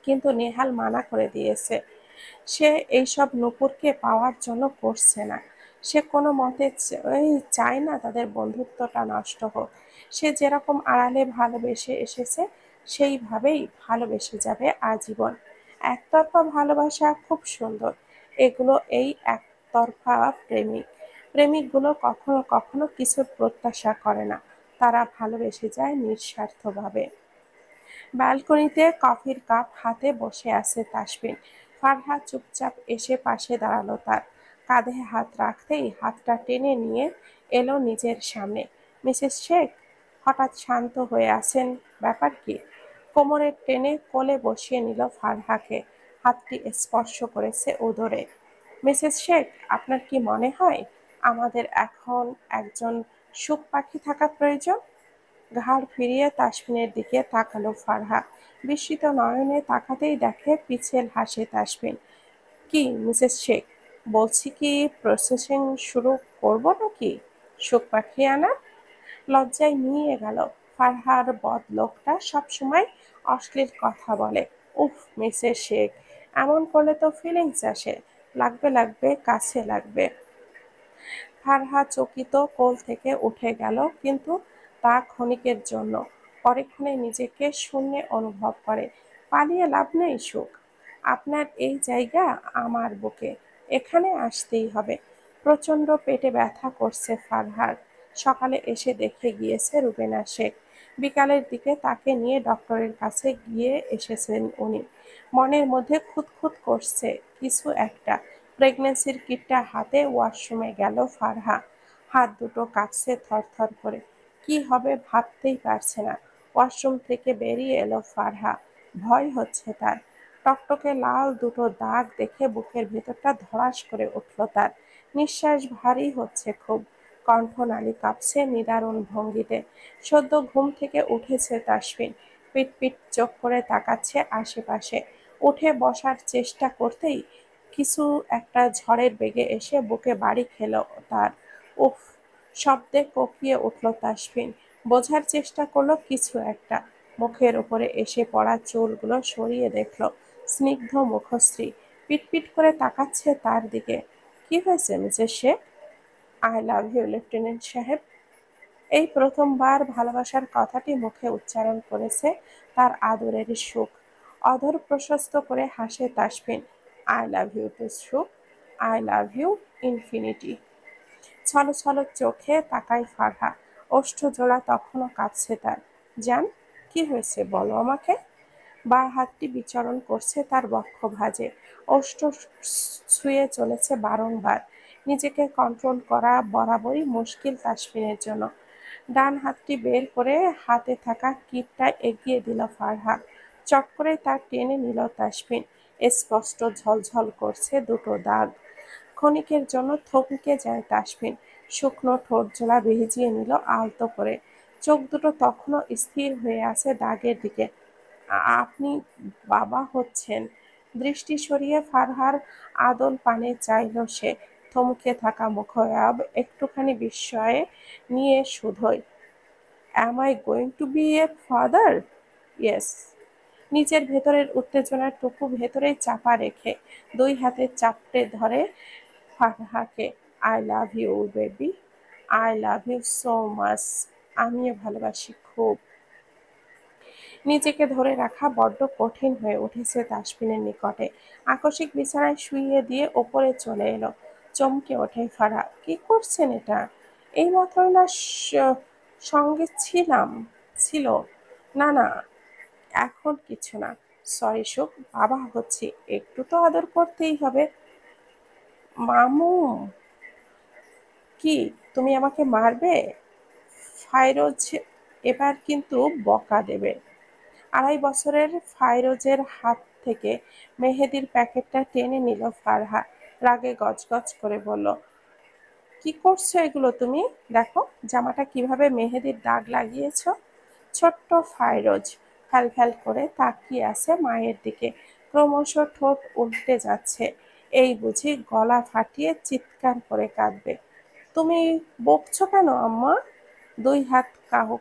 কিন্তু নেহাল মানা করে দিয়েছে। সে এইসব নূপুরকে পাওয়ার জন্য করছে না। সে কোনো মতে চায় না তাদের বন্ধুত্বটা নষ্ট হোক। সে যেরকম আড়ালে ভালোবেসে এসেছে সেইভাবেই ভালোবেসে যাবে আজীবন। একতরফা ভালোবাসা খুব সুন্দর। এগুলো এই একতরফা প্রেমিকগুলো কখনো কখনো কিছুর প্রত্যাশা করে না। তারা ভালোবেসে যায় নিঃস্বার্থভাবে। ব্যালকনিতে কফির কাপ হাতে বসে আছে তাসফিন। ফারহা চুপচাপ এসে পাশে দাঁড়ালো তার। কাঁধে হাত রাখতেই হাতটা টেনে নিয়ে এলো নিজের সামনে। মিসেস শেখ, হঠাৎ শান্ত হয়ে আছেন, ব্যাপার কি? কোমরের টেনে কোলে বসিয়ে নিল ফারহাকে। হাতটি স্পর্শ করেছে উদরে। মিসেস শেখ, আপনার কি মনে হয় আমাদের এখন একজন সুখ পাখি থাকা প্রয়োজন? ঘাড় ফিরিয়ে তাসফিনের দিকে তাকালো ফারহা। বিস্মিত নয়নে তাকাতেই দেখে পিছেল হাসে তাসফিন। কি মিসেস শেখ, বলছি কি, প্রসেসিং শুরু করব নাকি সুখ পাখি আনা? লজ্জায় নিয়ে গেল। ফারহার বদলোকটা সবসময় অশ্লীল কথা বলে। উফ মিসেস শেখ, এমন করলে তো ফিলিংস আসে। লাগবে লাগবে, কাছে লাগবে। ফারহা চকিত কোল থেকে উঠে গেল, কিন্তু তা ক্ষণিকের জন্য। পরেক্ষণে নিজেকে শূন্যে অনুভব করে। পালিয়ে লাভ নেই সুখ। আপনার এই জায়গা আমার বুকে, এখানে আসতেই হবে। প্রচণ্ড পেটে ব্যথা করছে ফারহার। সকালে এসে দেখে গিয়েছে রুবেনা শেখ। বিকালের দিকে তাকে নিয়ে ডক্টরের কাছে গিয়ে এসেছেন উনি। মনের মধ্যে খুঁতখুঁত করছে কিছু একটা। প্রেগন্যান্সির কিটটা হাতে ওয়াশরুমে গেল ফারহা। হাত দুটো কাঁপছে থরথর করে। কি হবে ভাবতেই পারছে না। ওয়াশরুম থেকে বেরিয়ে এলো ফারহা। ভয় হচ্ছে তার। টকটকে লাল দুটো দাগ দেখে বুকের ভেতরটা ধড়াস করে উঠল তার। নিঃশ্বাস ভারী হচ্ছে খুব। কণ্ঠনালী কাঁপছে নিদারুণ ভঙ্গিতে। সদ্য ঘুম থেকে উঠেছে তাসফিন। পিট পিট চোখ করে তাকাচ্ছে আশেপাশে। উঠে বসার চেষ্টা করতেই কিছু একটা ঝড়ের বেগে এসে বুকে বাড়ি খেল তার। উফ! শব্দে কোঁকিয়ে উঠল তাসফিন। বোঝার চেষ্টা করল কিছু একটা। মুখের উপরে এসে পড়া চুলগুলো সরিয়ে দেখল স্নিগ্ধ মুখশ্রী পিটপিট করে তাকাচ্ছে তার দিকে। কি হয়েছে Mrs Sheikh? I love you lieutenant সাহেব। এই প্রথমবার ভালোবাসার কথাটি মুখে উচ্চারণ করেছে তার আদরের সুখ। অধর প্রশস্ত করে হাসে Tasfin. I love you too Sukh. I love you infinity. ছলছল চোখে তাকায় ফারহা। ওষ্ঠজোড়া তখনও কাঁপছে তার। জান, কি হয়েছে বলো আমাকে। বাঁ হাতটি বিচরণ করছে তার বক্ষভাঁজে। ওষ্ঠ ছুঁয়ে চলেছে বারংবার। নিজেকে কন্ট্রোল করা বরাবরই মুশকিল তাসফিনের জন্য। ডান হাতটি বের করে হাতে থাকা কিটটা এগিয়ে দিল ফারহা। চট করে তার টেনে নিল তাসফিন। স্পষ্ট ঝলঝল করছে দুটো দাগ। ক্ষণিকের জন্য থমকে যায় তাসফিন। শুকনো ঠোঁটজোড়া ভিজিয়ে নিল আলতো করে। চোখ দুটো তখনও স্থির হয়ে আছে দাগের দিকে। আপনি বাবা হচ্ছেন। দৃষ্টি সরিয়ে ফারহার আদল পানে চাইল সে। থমকে থাকা মুখায়ব একটুখানি বিস্ময়ে নিয়ে শুধোয়। Am I going to be a father? Yes. নিজের ভেতরের উত্তেজনাটুকু ভেতরেই চাপা রেখে দুই হাতে চাপড়ে ধরে ফারহাকে। I love you baby. I love you so much. আমিও ভালোবাসি খুব। নিজেকে ধরে রাখা বড্ড কঠিন হয়ে উঠেছে তাসফিনের নিকটে। আকস্মিক বিছানায় শুইয়ে দিয়ে ওপরে চলে এলো। চমকে ওঠে ফারহা। কি করছেন এটা? এইমাত্রই না সঙ্গে ছিল। না না, এখন কিছু না। সরি সুখ, বাবা হচ্ছি, একটু তো আদর করতেই হবে। মামু! কি, তুমি আমাকে মারবে? ফাইরোজ এবার কিন্তু বকা দেবে। ২.৫ বছরের ফাইরোজের হাত থেকে মেহেদির প্যাকেটটা টেনে নিল ফারহা। রাগে গজগজ করে বলল, কি করছো এগুলো তুমি? দেখো জামাটা কিভাবে মেহেদির দাগ লাগিয়েছ। ছোট্ট ফাইরোজ ফ্যাল করে তাকিয়ে আছে মায়ের দিকে। ক্রমশ ঠোঁট উল্টে যাচ্ছে। এই বুঝি গলা ফাটিয়ে চিৎকার করে কাঁদবে। তুমি বকছো কেন আম্মা? দুই হাত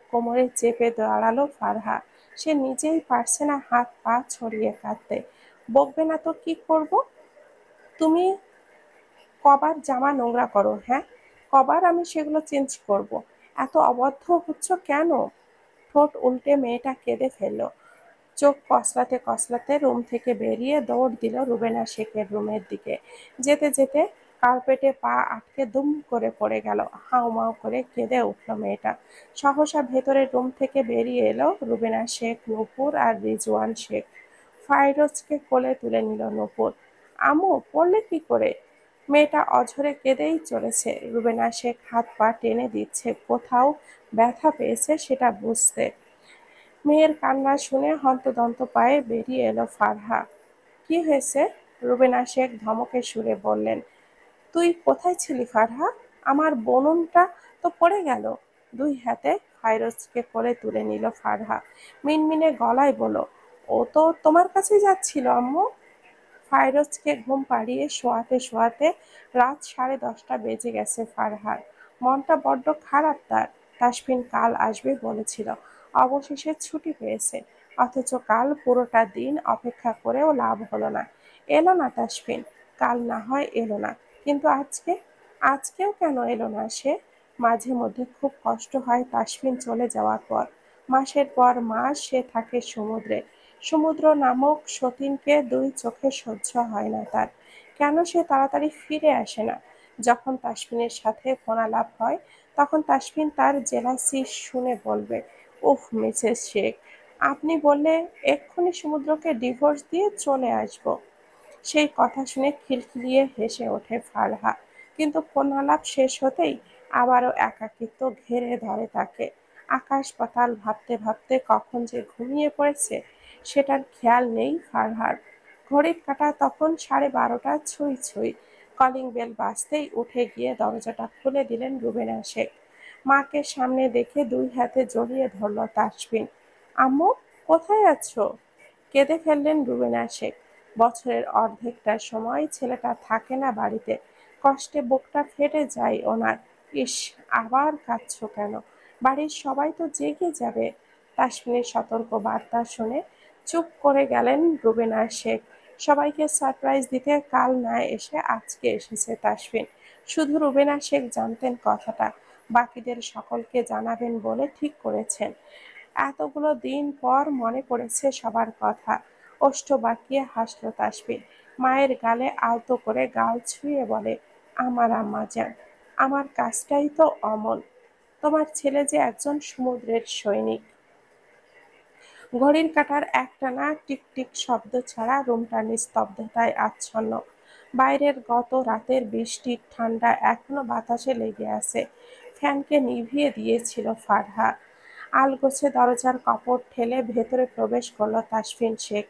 কোমরে চেপে দাঁড়ালো ফারহা। সে নিজেই পারছে না হাত পা ছড়িয়ে কাঁদতে। বকবে না তো কি করব? তুমি কবার জামা নোংরা করো, হ্যাঁ? কবার আমি সেগুলো চেঞ্জ করব? এত অবদ্ধ হচ্ছ কেন? ঠোঁট উল্টে মেয়েটা কেঁদে ফেলল। চোখ কসলাতে কসলাতে রুম থেকে বেরিয়ে দৌড় দিল রুবেনা শেখের রুমের দিকে। যেতে যেতে কার্পেটে পা আটকে দুম করে পড়ে গেল। হাউমাউ করে কেঁদে উঠল মেয়েটা। সহসা ভেতরের রুম থেকে বেরিয়ে এলো রুবেনা শেখ, নূপুর আর রিজওয়ান শেখ। ফাইরোজকে কোলে তুলে নিল নূপুর। আম্মু, পড়লে কি করে? মেয়েটা অঝরে কেঁদেই চলেছে। রুবেনা শেখ হাত পা টেনে দিচ্ছে, কোথাও ব্যথা পেয়েছে সেটা বুঝতে। মেয়ের কান্না শুনে হন্তদন্ত পায়ে বেরিয়ে এলো ফারহা। কি হয়েছে? রুবেনা শেখ ধমকে সুরে বললেন। তুই কোথায় ছিলি ফারহা? আমার বোনটা তো পড়ে গেল। দুই হাতে ফাইরোজকে কোলে তুলে নিল ফারহা। মিনমিনে গলায় বলল, ও তো তোমার কাছেই যাচ্ছিল আম্মু। ফাইরোজকে ঘুম পাড়িয়ে শোয়াতে শোয়াতে রাত 10:30 বেজে গেছে ফারহার। মনটা বড্ড খারাপ তার। তাসফিন কাল আসবে বলেছিল, অবশেষে ছুটি পেয়েছে। অথচ কাল পুরোটা দিন অপেক্ষা করেও লাভ হলো না। এলো না তাসফিন। কাল না হয় এলো না, কিন্তু আজকে? আজকেও কেন এলো না সে? মাঝে মধ্যে খুব কষ্ট হয় তাসফিন চলে যাওয়ার পর। মাসের পর মাস সে থাকে সমুদ্রে। সমুদ্র নামক সতীনকে দুই চোখে সহ্য হয় না তার। কেন সে তাড়াতাড়ি ফিরে আসে না? যখন তাসফিনের সাথে ফোনালাপ হয়, তখন তাসফিন তার জেলাসি শুনে বলবে, উফ মিসেস শেখ, আপনি বললে এক্ষুনি সমুদ্রকে ডিভোর্স দিয়ে চলে আসবো। সেই কথা শুনে খিলখিলিয়ে হেসে ওঠে ফারহা। কিন্তু ফোনালাপ শেষ হতেই আবারও একাকিত্ব ঘেরে ধরে তাকে। আকাশ পাতাল ভাবতে ভাবতে কখন যে ঘুমিয়ে পড়েছে সেটার খেয়াল নেই ফারহার। ঘড়ির কাঁটা তখন 12:30 ছুঁই ছুঁই। কলিং বেল বাজতেই উঠে গিয়ে দরজাটা খুলে দিলেন রুবেনা শেখ। মাকে সামনে দেখে দুই হাতে জড়িয়ে ধরল তাসফিন। আম্মু, কোথায় আছো? কেঁদে ফেললেন রুবেনা শেখ। বছরের অর্ধেকটা সময় ছেলেটা থাকে না বাড়িতে। কষ্টে বুকটা ফেটে যায় ওনার। ইস, আবার কাঁদছো কেন? বাড়ির সবাই তো জেগে যাবে। তাসফিনের সতর্ক বার্তা শুনে চুপ করে গেলেন রুবেনা শেখ। সবাইকে সারপ্রাইজ দিতে কাল না এসে আজকে এসেছে তাসফিন। শুধু রুবেনা শেখ জানতেন কথাটা। বাকিদের সকলকে জানাবেন বলে ঠিক করেছেন। এতগুলো দিন পর মনে পড়েছে সবার কথা। ওষ্ঠ বাঁকিয়ে হাসল তাসফিন। মায়ের গালে আলতো করে গাল ছুঁয়ে বলে, আমার আম্মাজান, আমার কাজটাই তো অমন। তোমার ছেলে যে একজন সমুদ্রের সৈনিক। ঘড়ির কাঁটার একটানা টিকটিক শব্দ ছাড়া রুমটা নিস্তব্ধতায় আচ্ছন্ন। বাইরের গত রাতের বৃষ্টির ঠান্ডা এখনো বাতাসে লেগে আছে। ফ্যানকে নিভিয়ে দিয়েছিল ফারহা। আলগোছে দরজার কপট ঠেলে ভেতরে প্রবেশ করল তাসফিন শেখ।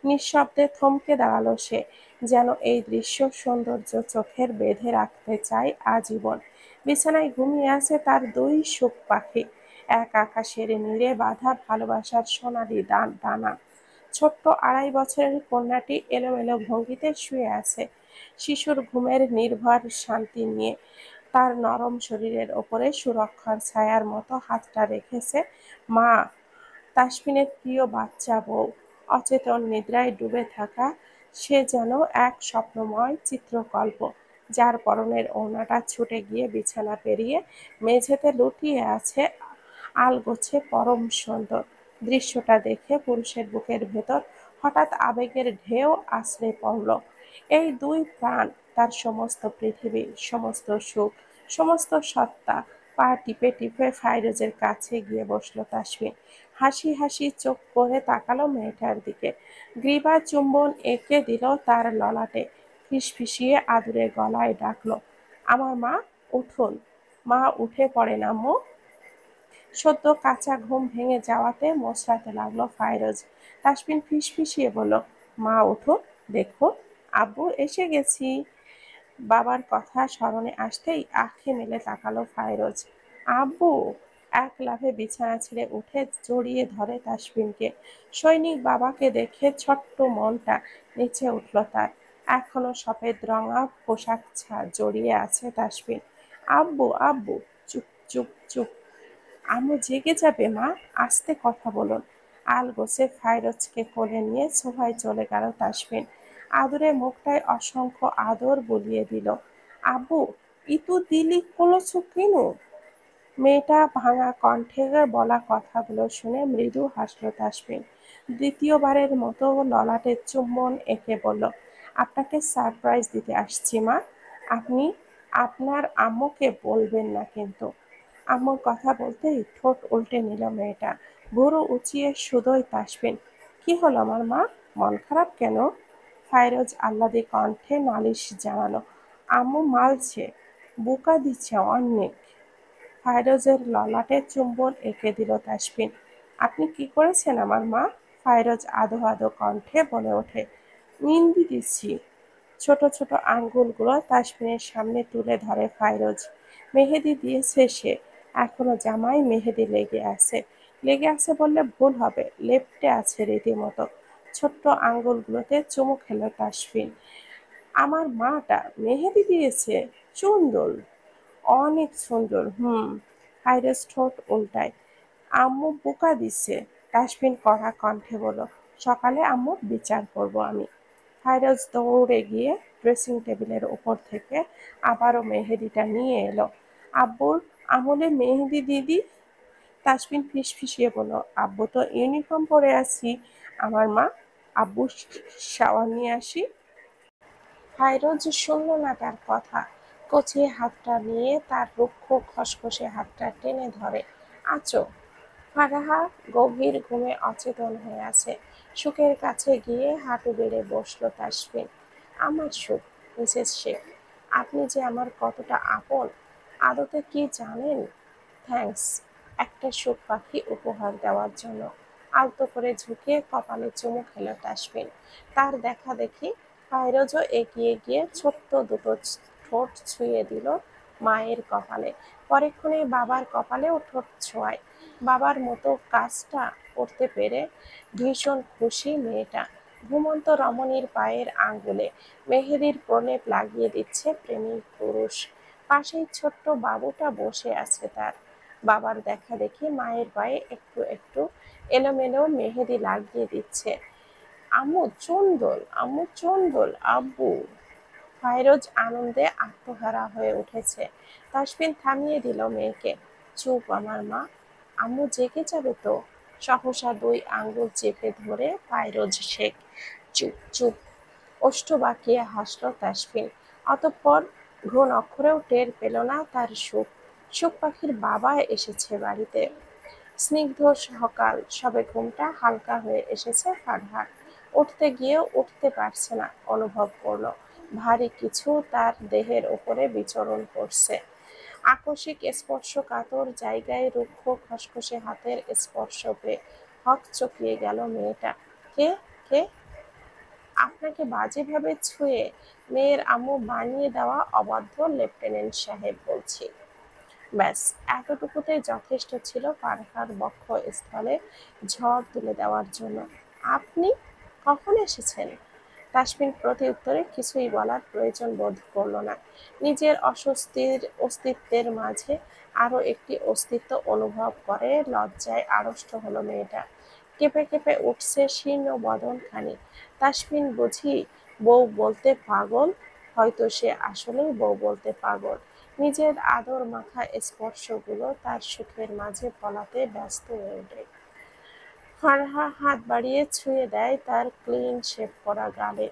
নিঃশব্দে থমকে দাঁড়ালো সে, যেন এই দৃশ্য সৌন্দর্য চোখের বেঁধে রাখতে চায় আজীবন। বিছানায় ঘুমিয়ে আছে তার দুই সুখ পাখি, এক আকাশের নীড়ে বাঁধা ভালোবাসার সোনালি ডানা। ছোট্ট 2.5 বছরের কন্যাটি এলোমেলো ভঙ্গিতে শুয়ে আছে, শিশুর ঘুমের নির্ভর শান্তি নিয়ে। তার নরম শরীরের ওপরে সুরক্ষার ছায়ার মতো হাতটা রেখেছে মা, তাসফিনের প্রিয় বাচ্চা বউ। অচেতন নিদ্রায় ডুবে থাকা সে যেন এক স্বপ্নময় চিত্রকল্প, যার পরনের ওড়নাটা ছুটে গিয়ে বিছানা পেরিয়ে মেঝেতে লুটিয়ে আছে আলগোছে পরম সুন্দর। দৃশ্যটা দেখে পুরুষের বুকের ভেতর হঠাৎ আবেগের ঢেউ আছড়ে পড়ল। এই দুই প্রাণ, তার সমস্ত পৃথিবী, সমস্ত সুখ, সমস্ত সত্তা। পা টিপে টিপে ফাইরোজের কাছে গিয়ে বসল তাসফিন। হাসি হাসি চোখ করে তাকালো মেয়েটার দিকে। গ্রীবা চুম্বন এঁকে দিল তার ললাটে। ফিসফিসিয়ে আদুরে গলায় ডাকলো, আমার মা, উঠুন। মা উঠে পড়েন আম্মু। সদ্য কাঁচা ঘুম ভেঙে যাওয়াতে মোচড়াতে লাগলো ফাইরোজ। তাসফিন ফিসফিসিয়ে বলল, মা উঠুন, দেখুন, আব্বু এসে গেছি। বাবার কথা স্মরণে আসতেই আঁখে মেলে তাকালো ফাইরোজ। আব্বু! এক লাফে বিছানা ছেড়ে উঠে জড়িয়ে ধরে তাসফিনকে। সৈনিক বাবাকে দেখে ছোট্ট মনটা নেচে উঠল তার। এখনো সফেদ রঙা পোশাক জড়িয়ে আছে তাসফিন। আব্বু, আব্বু! চুপ, চুপ, চুপ। আম্মু জেগে যাবে মা, আস্তে কথা বলুন। আলগোছে ফাইরোজকে কোলে নিয়ে সোফায় চলে গেল তাসফিন। আদুরে মুখটায় অসংখ্য আদর বুলিয়ে দিল। আব্বু, ইতু দিলি কলছো কেনো? মেয়েটা ভাঙা কণ্ঠে বলা কথাগুলো শুনে মৃদু হাসল তাসফিন। দ্বিতীয়বারের মতো ললাটে চুম্বন এঁকে বলল, আপনাকে সারপ্রাইজ দিতে আসছি মা। আপনি আপনার আম্মুকে বলবেন না কিন্তু। আম্মুর কথা বলতেই ঠোঁট উল্টে নিল মেয়েটা। ভুরু উঁচিয়ে শুধোয় তাসফিন। কি হলো আমার মা, মন খারাপ কেন? ফাইরোজ আহ্লাদে কণ্ঠে নালিশ জানালো, আম্মু মালছে, বোকা দিচ্ছে অনেক। ফাইরোজের ললাটে চুম্বন এঁকে দিল তাসফিন। আপনি কি করেছেন আমার মা? ফাইরোজ আধো আধো কণ্ঠে বলে ওঠে, মিন্দি দিচ্ছি। ছোট ছোট আঙ্গুলগুলো তাসফিনের সামনে তুলে ধরে ফাইরোজ। মেহেদি দিয়েছে সে, এখনো জামায় মেহেদি লেগে আছে। লেগে আছে বললে ভুল হবে, লেপ্টে আছে রীতিমতো। ছোট্ট আঙ্গুলগুলোতে চুমু খেলো তাসফিন। আমার মাটা মেহেদি দিয়েছে? সুন্দর, অনেক সুন্দর। ফাইরাজ ঠোঁট উল্টায়। আম্মু বোকা দিছে, তাসফিন কড়া কণ্ঠে বলল। সকালে আম্মুর বিচার করব আমি। ফাইরাজ দৌড়ে গিয়ে ড্রেসিং টেবিলের উপর থেকে আবারও মেহেদিটা নিয়ে এলো। আব্বুর আমলে মেহেদি দিদি। তাসফিন ফিসফিসিয়ে বলল, আব্বু তো ইউনিফর্ম পরে আছি। আমার মা, আব্বু শাওয়ার নিয়ে আসি। ফাইরোজ শুনল না তার কথা। কচি হাতটা নিয়ে তার রুক্ষ খসখসে হাতটা টেনে ধরে। আচো। ফারাহা গভীর ঘুমে অচেতন হয়ে আছে। সুখের কাছে গিয়ে হাঁটু বেড়ে বসলো তাসফিন। আমার সুখ, মিসেস শেখ, আপনি যে আমার কতটা আপন আদতে কি জানেন? থ্যাঙ্কস একটা সুখ পাখি উপহার দেওয়ার জন্য। আলতো করে ঝুঁকে কপালে চুমু খেলো তাসফিন। তার দেখা দেখি ফাইরোজও এগিয়ে গিয়ে ছোট্ট দুটো ঠোঁট ছুঁয়ে দিল মায়ের কপালে। পরেক্ষণে বাবার কপালেও ঠোঁট ছোঁয়ায়। বাবার মতো কাজটা করতে পেরে ভীষণ খুশি মেয়েটা। ঘুমন্ত রমণীর পায়ের আঙ্গুলে মেহেদির প্রলেপ লাগিয়ে দিচ্ছে প্রেমিক পুরুষ। পাশেই ছোট্ট বাবুটা বসে আছে তার। বাবার দেখা দেখি মায়ের পায়ে একটু একটু এলোমেলো মেহেদি লাগিয়ে দিচ্ছে। আম্মু চন্দল, আম্মু চন্দল, আব্বু। ফাইরোজ আনন্দে আত্মহারা হয়ে উঠেছে। তাসফিন থামিয়ে দিল মেয়েকে। চুপ আমার মা, আম্মু জেগে যাবে তো। সহসা দুই আঙ্গুল চেপে ধরে ফাইরোজ শেখ। চুপ চুপ। ওষ্ঠ বাঁকিয়ে হাসল তাসফিন। অতঃপর ঘন অক্ষরেও টের পেল না তার সুখ। সুখ পাখির বাবা এসেছে বাড়িতে। স্নিগ্ধ সকাল, সবে ঘুমটা হালকা হয়ে এসেছে ফারহার। উঠতে গিয়েও উঠতে পারছে না, অনুভব করলো ভারী কিছু তার দেহের ওপরে বিচরণ করছে। আকস্মিক স্পর্শকাতর জায়গায় রুক্ষ খসখসে হাতের স্পর্শ পেয়ে হকচকিয়ে গেল মেয়েটা। কে? কে? আপনাকে বাজেভাবে ছুঁয়ে মেয়ের আম্মু বানিয়ে দেওয়া অবাধ্য লেফটেন্যান্ট সাহেব বলছি। ব্যাস এতটুকুতেই যথেষ্ট ছিল ফারহার বক্ষস্থলে ঝড় তুলে দেওয়ার জন্য। আপনি কখন এসেছেন? তাসফিন প্রতি উত্তরে কিছুই বলার প্রয়োজন বোধ করল না। নিজের অস্তিত্বের মাঝে আরো একটি অস্তিত্ব অনুভব করে লজ্জায় আড়ষ্ট হলো মেয়েটা। কেঁপে কেঁপে উঠছে শীর্ণ বদনখানি। তাসফিন বুঝি বউ বলতে পাগল? হয়তো সে আসলেই বউ বলতে পাগল। নিজের আদর মাখা স্পর্শগুলো তার সুখের মাঝে ফলাতে ব্যস্ত হয়ে ওঠে। ফারহা হাত বাড়িয়ে ছুঁয়ে দেয় তার ক্লিন শেভ করা গালে।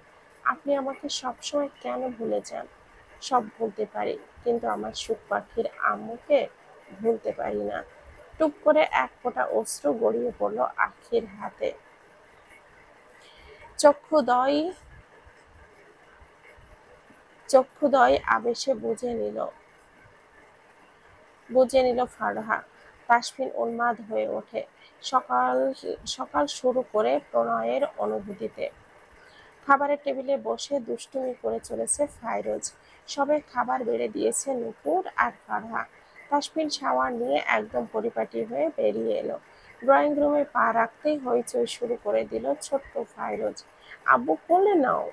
আপনি আমাকে সবসময় কেন ভুলে যান? সব ভুলতে পারি, কিন্তু আমার সুখ পাখির আম্মুকে ভুলতে পারি না। টুপ করে এক ফোঁটা অশ্রু গড়িয়ে পড়ল আখির হাতে। চক্ষুদ্বয় চক্ষুদ্বয় আবেশে বুঝে নিল ফারহা। তাসফিন উন্মাদ হয়ে ওঠে সকাল সকাল শুরু করে প্রণয়ের অনুভূতিতে। খাবারের টেবিলে বসে দুষ্টুমি করে চলেছে ফাইরোজ। সবে খাবার বেড়ে দিয়েছে নূপুর আর ফারহা। তাসফিন শাওয়ার নিয়ে একদম পরিপাটি হয়ে বেরিয়ে এলো। ড্রয়িং রুমে পা রাখতেই হইচই শুরু করে দিল ছোট্ট ফাইরোজ। আব্বু কোলে নাও।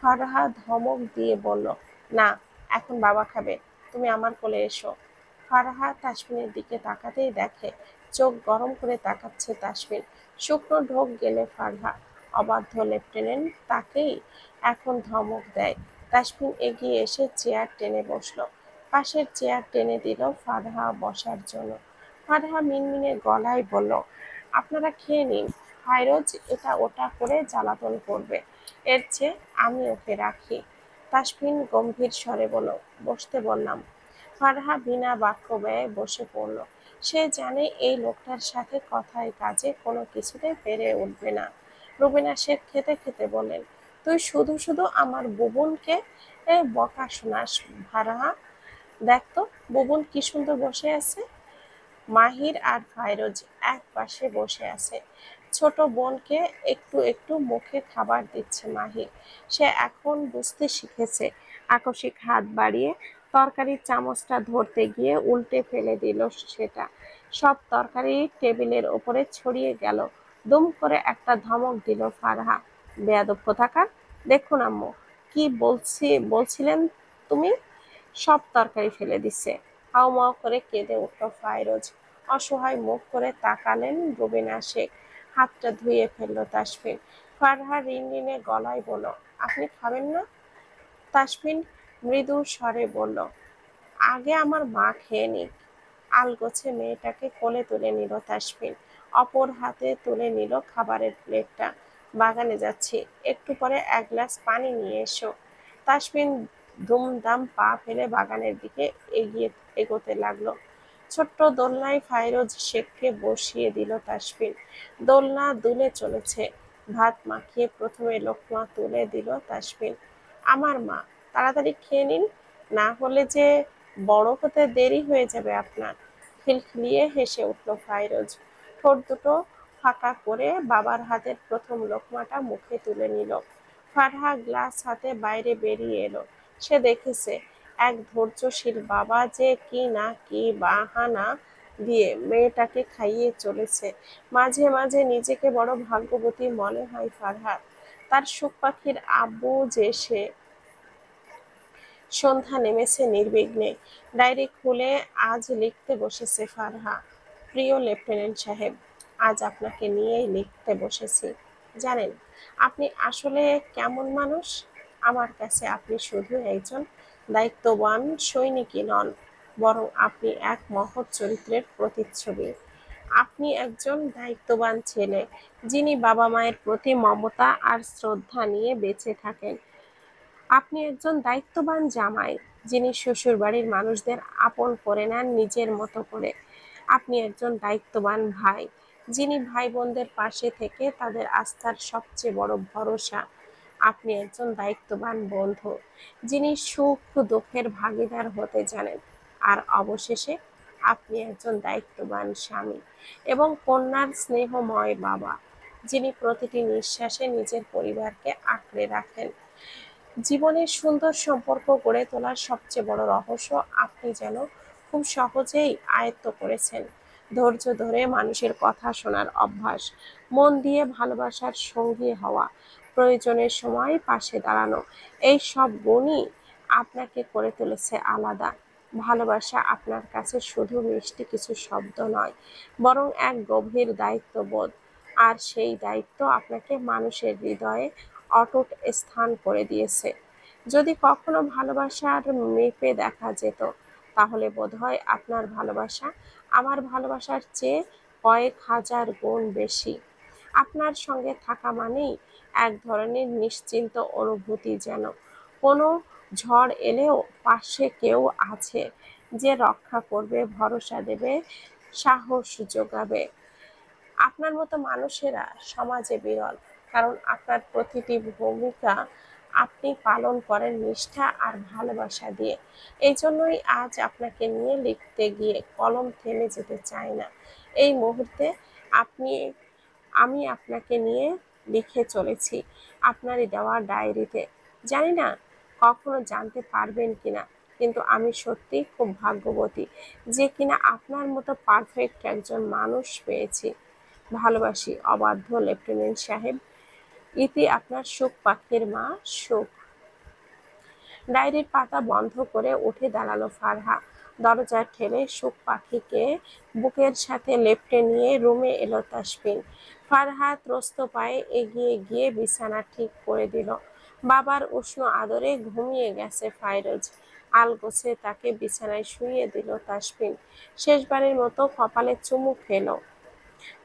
ফারহা ধমক দিয়ে বলল, না, এখন বাবা খাবে, তুমি আমার কোলে এসো। ফারহা তাসফিনের দিকে তাকাতেই দেখে চোখ গরম করে তাকাচ্ছে তাসফিন। শুকনো ঢোক গেলে ফারহা। অবাধ্য লেফটেন্যান্ট তাকেই এখন ধমক দেয়। তাসফিন এগিয়ে এসে চেয়ার টেনে বসলো। পাশের চেয়ার টেনে দিল ফারহা বসার জন্য। ফারহা মিনমিনে গলায় বলল, আপনারা খেয়ে নিন, ফাইরোজ এটা ওটা করে জ্বালাতন করবে, এর চেয়ে আমি ওকে রাখি। তাসফিন গম্ভীর স্বরে বলল, বসতে বললাম। ফারহা বিনা বাক্য ব্যয়ে বসে পড়ল। সে জানে এই লোকটার সাথে কথায় কাজে কোনো কিছুতে পেরে উঠবে না। রুবিনা শেখ খেতে খেতে বললেন, তুই শুধু শুধু আমার বুবুনকে বকা শোনাস ফারহা। দেখ তো বুবুন কি সুন্দর বসে আছে। মাহির আর ফাইরোজ এক পাশে বসে আছে। ছোট বোনকে একটু একটু মুখে খাবার দিচ্ছে মাহির। সে এখন বুঝতে শিখেছে। আকস্মিক হাত বাড়িয়ে তরকারির চামচটা ধরতে গিয়ে উল্টে ফেলে দিল সেটা। সব তরকারি টেবিলের ওপরে ছড়িয়ে গেল। দুম করে একটা ধমক দিল ফারহা। বেয়াদব কোথাকার! দেখুন আম্মু, কি বলছিলেন তুমি? সব তরকারি ফেলে দিছে। হাউমাউ করে কেঁদে উঠল ফাইরোজ। অসহায় মুখ করে তাকালেন রুবিনা শেখ। হাতটা ধুয়ে ফেলল তাসফিন। ফারহা রিনরিনে গলায় বলল, আপনি খাবেন না? তাসফিন মৃদু স্বরে বলল, আগে আমার মা খেয়ে নিক। আলগোছে মেয়েটাকে কোলে তুলে নিল তাসফিন। অপর হাতে তুলে নিল খাবারের প্লেটটা। বাগানে যাচ্ছি, একটু পরে এক গ্লাস পানি নিয়ে এসো। তাসফিন দুমদাম পা ফেলে বাগানের দিকে এগোতে লাগলো। ছোট্ট দোলনায় ফাইরোজ শেখকে বসিয়ে দিল তাসফিন। দোলনা দুলে চলেছে। ভাত মাখিয়ে প্রথমে লোকমা তুলে দিল তাসফিন। আমার মা, তাড়াতাড়ি খেয়ে নিন, না হলে যে বড় হতে দেরি হয়ে যাবে আপনার। খিলখিলিয়ে হেসে উঠল ফাইরোজ। ঠোঁট দুটো ফাঁকা করে বাবার হাতের প্রথম লোকমাটা মুখে তুলে নিল। ফারহা গ্লাস হাতে বাইরে বেরিয়ে এলো। সে দেখেছে এক ধৈর্যশীল বাবা যে কি না কি বাহানা দিয়ে মেয়েটাকে খাইয়ে চলেছে। মাঝে মাঝে নিজেকে বড় ভাগ্যবতী মনে হয় ফারহার। তার সুখ পাখির আব্বু যে সে। সন্ধ্যা নেমেছে নির্বিঘ্নে। ডায়েরি খুলে আজ লিখতে বসেছে ফারহা। প্রিয় লেফটেন্যান্ট সাহেব, আজ আপনাকে নিয়েই লিখতে বসেছি। জানেন আপনি আসলে কেমন মানুষ? আমার কাছে আপনি শুধু একজন দায়িত্ববান সৈনিকই নন, বরং আপনি এক মহৎ চরিত্রের প্রতিচ্ছবি। আপনি একজন দায়িত্ববান ছেলে, যিনি বাবা মায়ের প্রতি মমতা আর শ্রদ্ধা নিয়ে বেঁচে থাকেন। আপনি একজন দায়িত্ববান জামাই, যিনি শ্বশুরবাড়ির মানুষদের আপন করে নেন নিজের মতো করে। আপনি একজন দায়িত্ববান ভাই, যিনি ভাই বোনদের পাশে থেকে তাদের আস্থার সবচেয়ে বড় ভরসা। আপনি একজন দায়িত্ববান বন্ধু, যিনি সুখ দুঃখের ভাগিদার হতে জানেন। আর অবশেষে আপনি একজন দায়িত্ববান স্বামী এবং কন্যার স্নেহময় বাবা, যিনি প্রতিটি নিঃশ্বাসে নিজের পরিবারকে আঁকড়ে রাখেন। জীবনের সুন্দর সম্পর্ক গড়ে তোলার সবচেয়ে বড় রহস্য আপনি যেন খুব সহজেই আয়ত্ত করেছেন। ধৈর্য ধরে মানুষের কথা শোনার অভ্যাস, মন দিয়ে ভালোবাসার সঙ্গী হওয়া, প্রয়োজনের সময় পাশে দাঁড়ানো, এই সব গুণই আপনাকে করে তুলেছে আলাদা। ভালোবাসা আপনার কাছে শুধু মিষ্টি কিছু শব্দ নয়, বরং এক গভীর দায়িত্ববোধ। আর সেই দায়িত্ব আপনাকে মানুষের হৃদয়ে অটুট স্থান করে দিয়েছে। যদি কখনো ভালোবাসার মেপে দেখা যেত, তাহলে বোধহয় আপনার ভালোবাসা আমার ভালোবাসার চেয়ে কয়েক হাজার গুণ বেশি। আপনার সঙ্গে থাকা মানেই এক ধরনের নিশ্চিন্ত অনুভূতি, যেন কোনো ঝড় এলেও পাশে কেউ আছে যে রক্ষা করবে, ভরসা দেবে, সাহস যোগাবে। আপনার মতো মানুষেরা সমাজে বিরল, কারণ আপনার প্রতিটি ভূমিকা আপনি পালন করেন নিষ্ঠা আর ভালোবাসা দিয়ে। এই জন্যই আজ আপনাকে নিয়ে লিখতে গিয়ে কলম থেমে যেতে চায় না। এই মুহূর্তে আপনি আমি আপনাকে নিয়ে লিখে চলেছি আপনারই দেওয়া ডায়েরিতে। জানি না কখনো জানতে পারবেন কিনা, কিন্তু আমি সত্যিই খুব ভাগ্যবতী যে কিনা আপনার মতো পারফেক্ট একজন মানুষ পেয়েছি। ভালোবাসি অবাধ্য লেফটেন্যান্ট সাহেব। ইতি আপনার সুখ পাখির মা, সুখ। ডায়েরির পাতা বন্ধ করে উঠে দাঁড়ালো ফারহা। দরজা ঠেলে সুখ পাখিকে বুকের সাথে লেপ্টে নিয়ে রুমে এলো তাসফিন। ফারহা ত্রস্ত পায়ে এগিয়ে গিয়ে বিছানা ঠিক করে দিল। বাবার উষ্ণ আদরে ঘুমিয়ে গেছে ফাইরোজ। আলগোছে তাকে বিছানায় শুইয়ে দিল তাসফিন। শেষবারের মতো কপালে চুমু খেলো।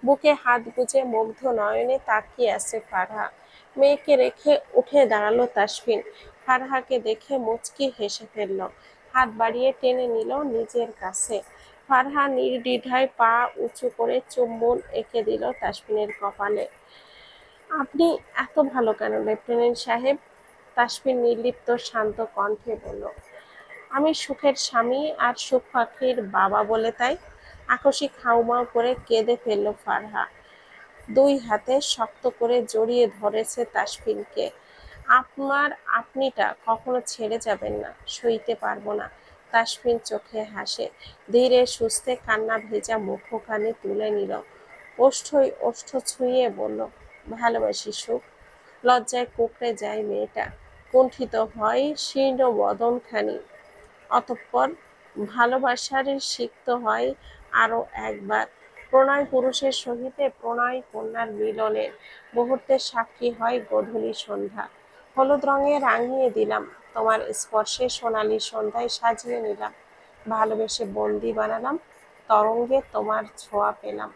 বুকে হাত গুজে মুগ্ধ নয়নে তাকিয়ে আছে ফারহা। মেয়েকে রেখে উঠে দাঁড়ালো তাসফিন। ফারহাকে দেখে মুচকি হেসে ফেলল। হাত বাড়িয়ে টেনে নিল নিজের কাছে। ফারহা নির্দ্বিধায় পা উঁচু করে চুম্বন এঁকে দিল তাসফিনের কপালে। আপনি এত ভালো কেন লেফটেন্যান্ট সাহেব? তাসফিন নির্লিপ্ত শান্ত কণ্ঠে বলল, আমি সুখের স্বামী আর সুখ পাখির বাবা বলে তাই। আকস্মিক হাউমাউ করে কেঁদে ফেলল ফারহা। দুই হাতে শক্ত করে জড়িয়ে ধরেছে তাসফিনকে। আপনার আপনিটা কখনো ছেড়ে যাবেন না, সইতে পারবো না। তাসফিন চোখে হাসে। ধীরে সুস্থে কান্না ভেজা মুখখানি তুলে নিল। ওষ্ঠই ওষ্ঠ ছুঁয়ে বলল, ভালোবাসি সুখ। লজ্জায় কুঁকড়ে যায় মেয়েটা, কুণ্ঠিত হয় শীর্ণ বদনখানি। অতঃপর ভালোবাসার সিক্ত হয় আরো একবার। প্রণয় পুরুষের সহিতে প্রণয় কন্যার মিলনের মুহূর্তের সাক্ষী হয় গধূলি সন্ধ্যা। হলুদ রঙে রাঙিয়ে দিলাম, তোমার স্পর্শে সোনালী সন্ধ্যায় সাজিয়ে নিলাম। ভালোবেসে বন্দি বানালাম, তরঙ্গে তোমার ছোঁয়া পেলাম।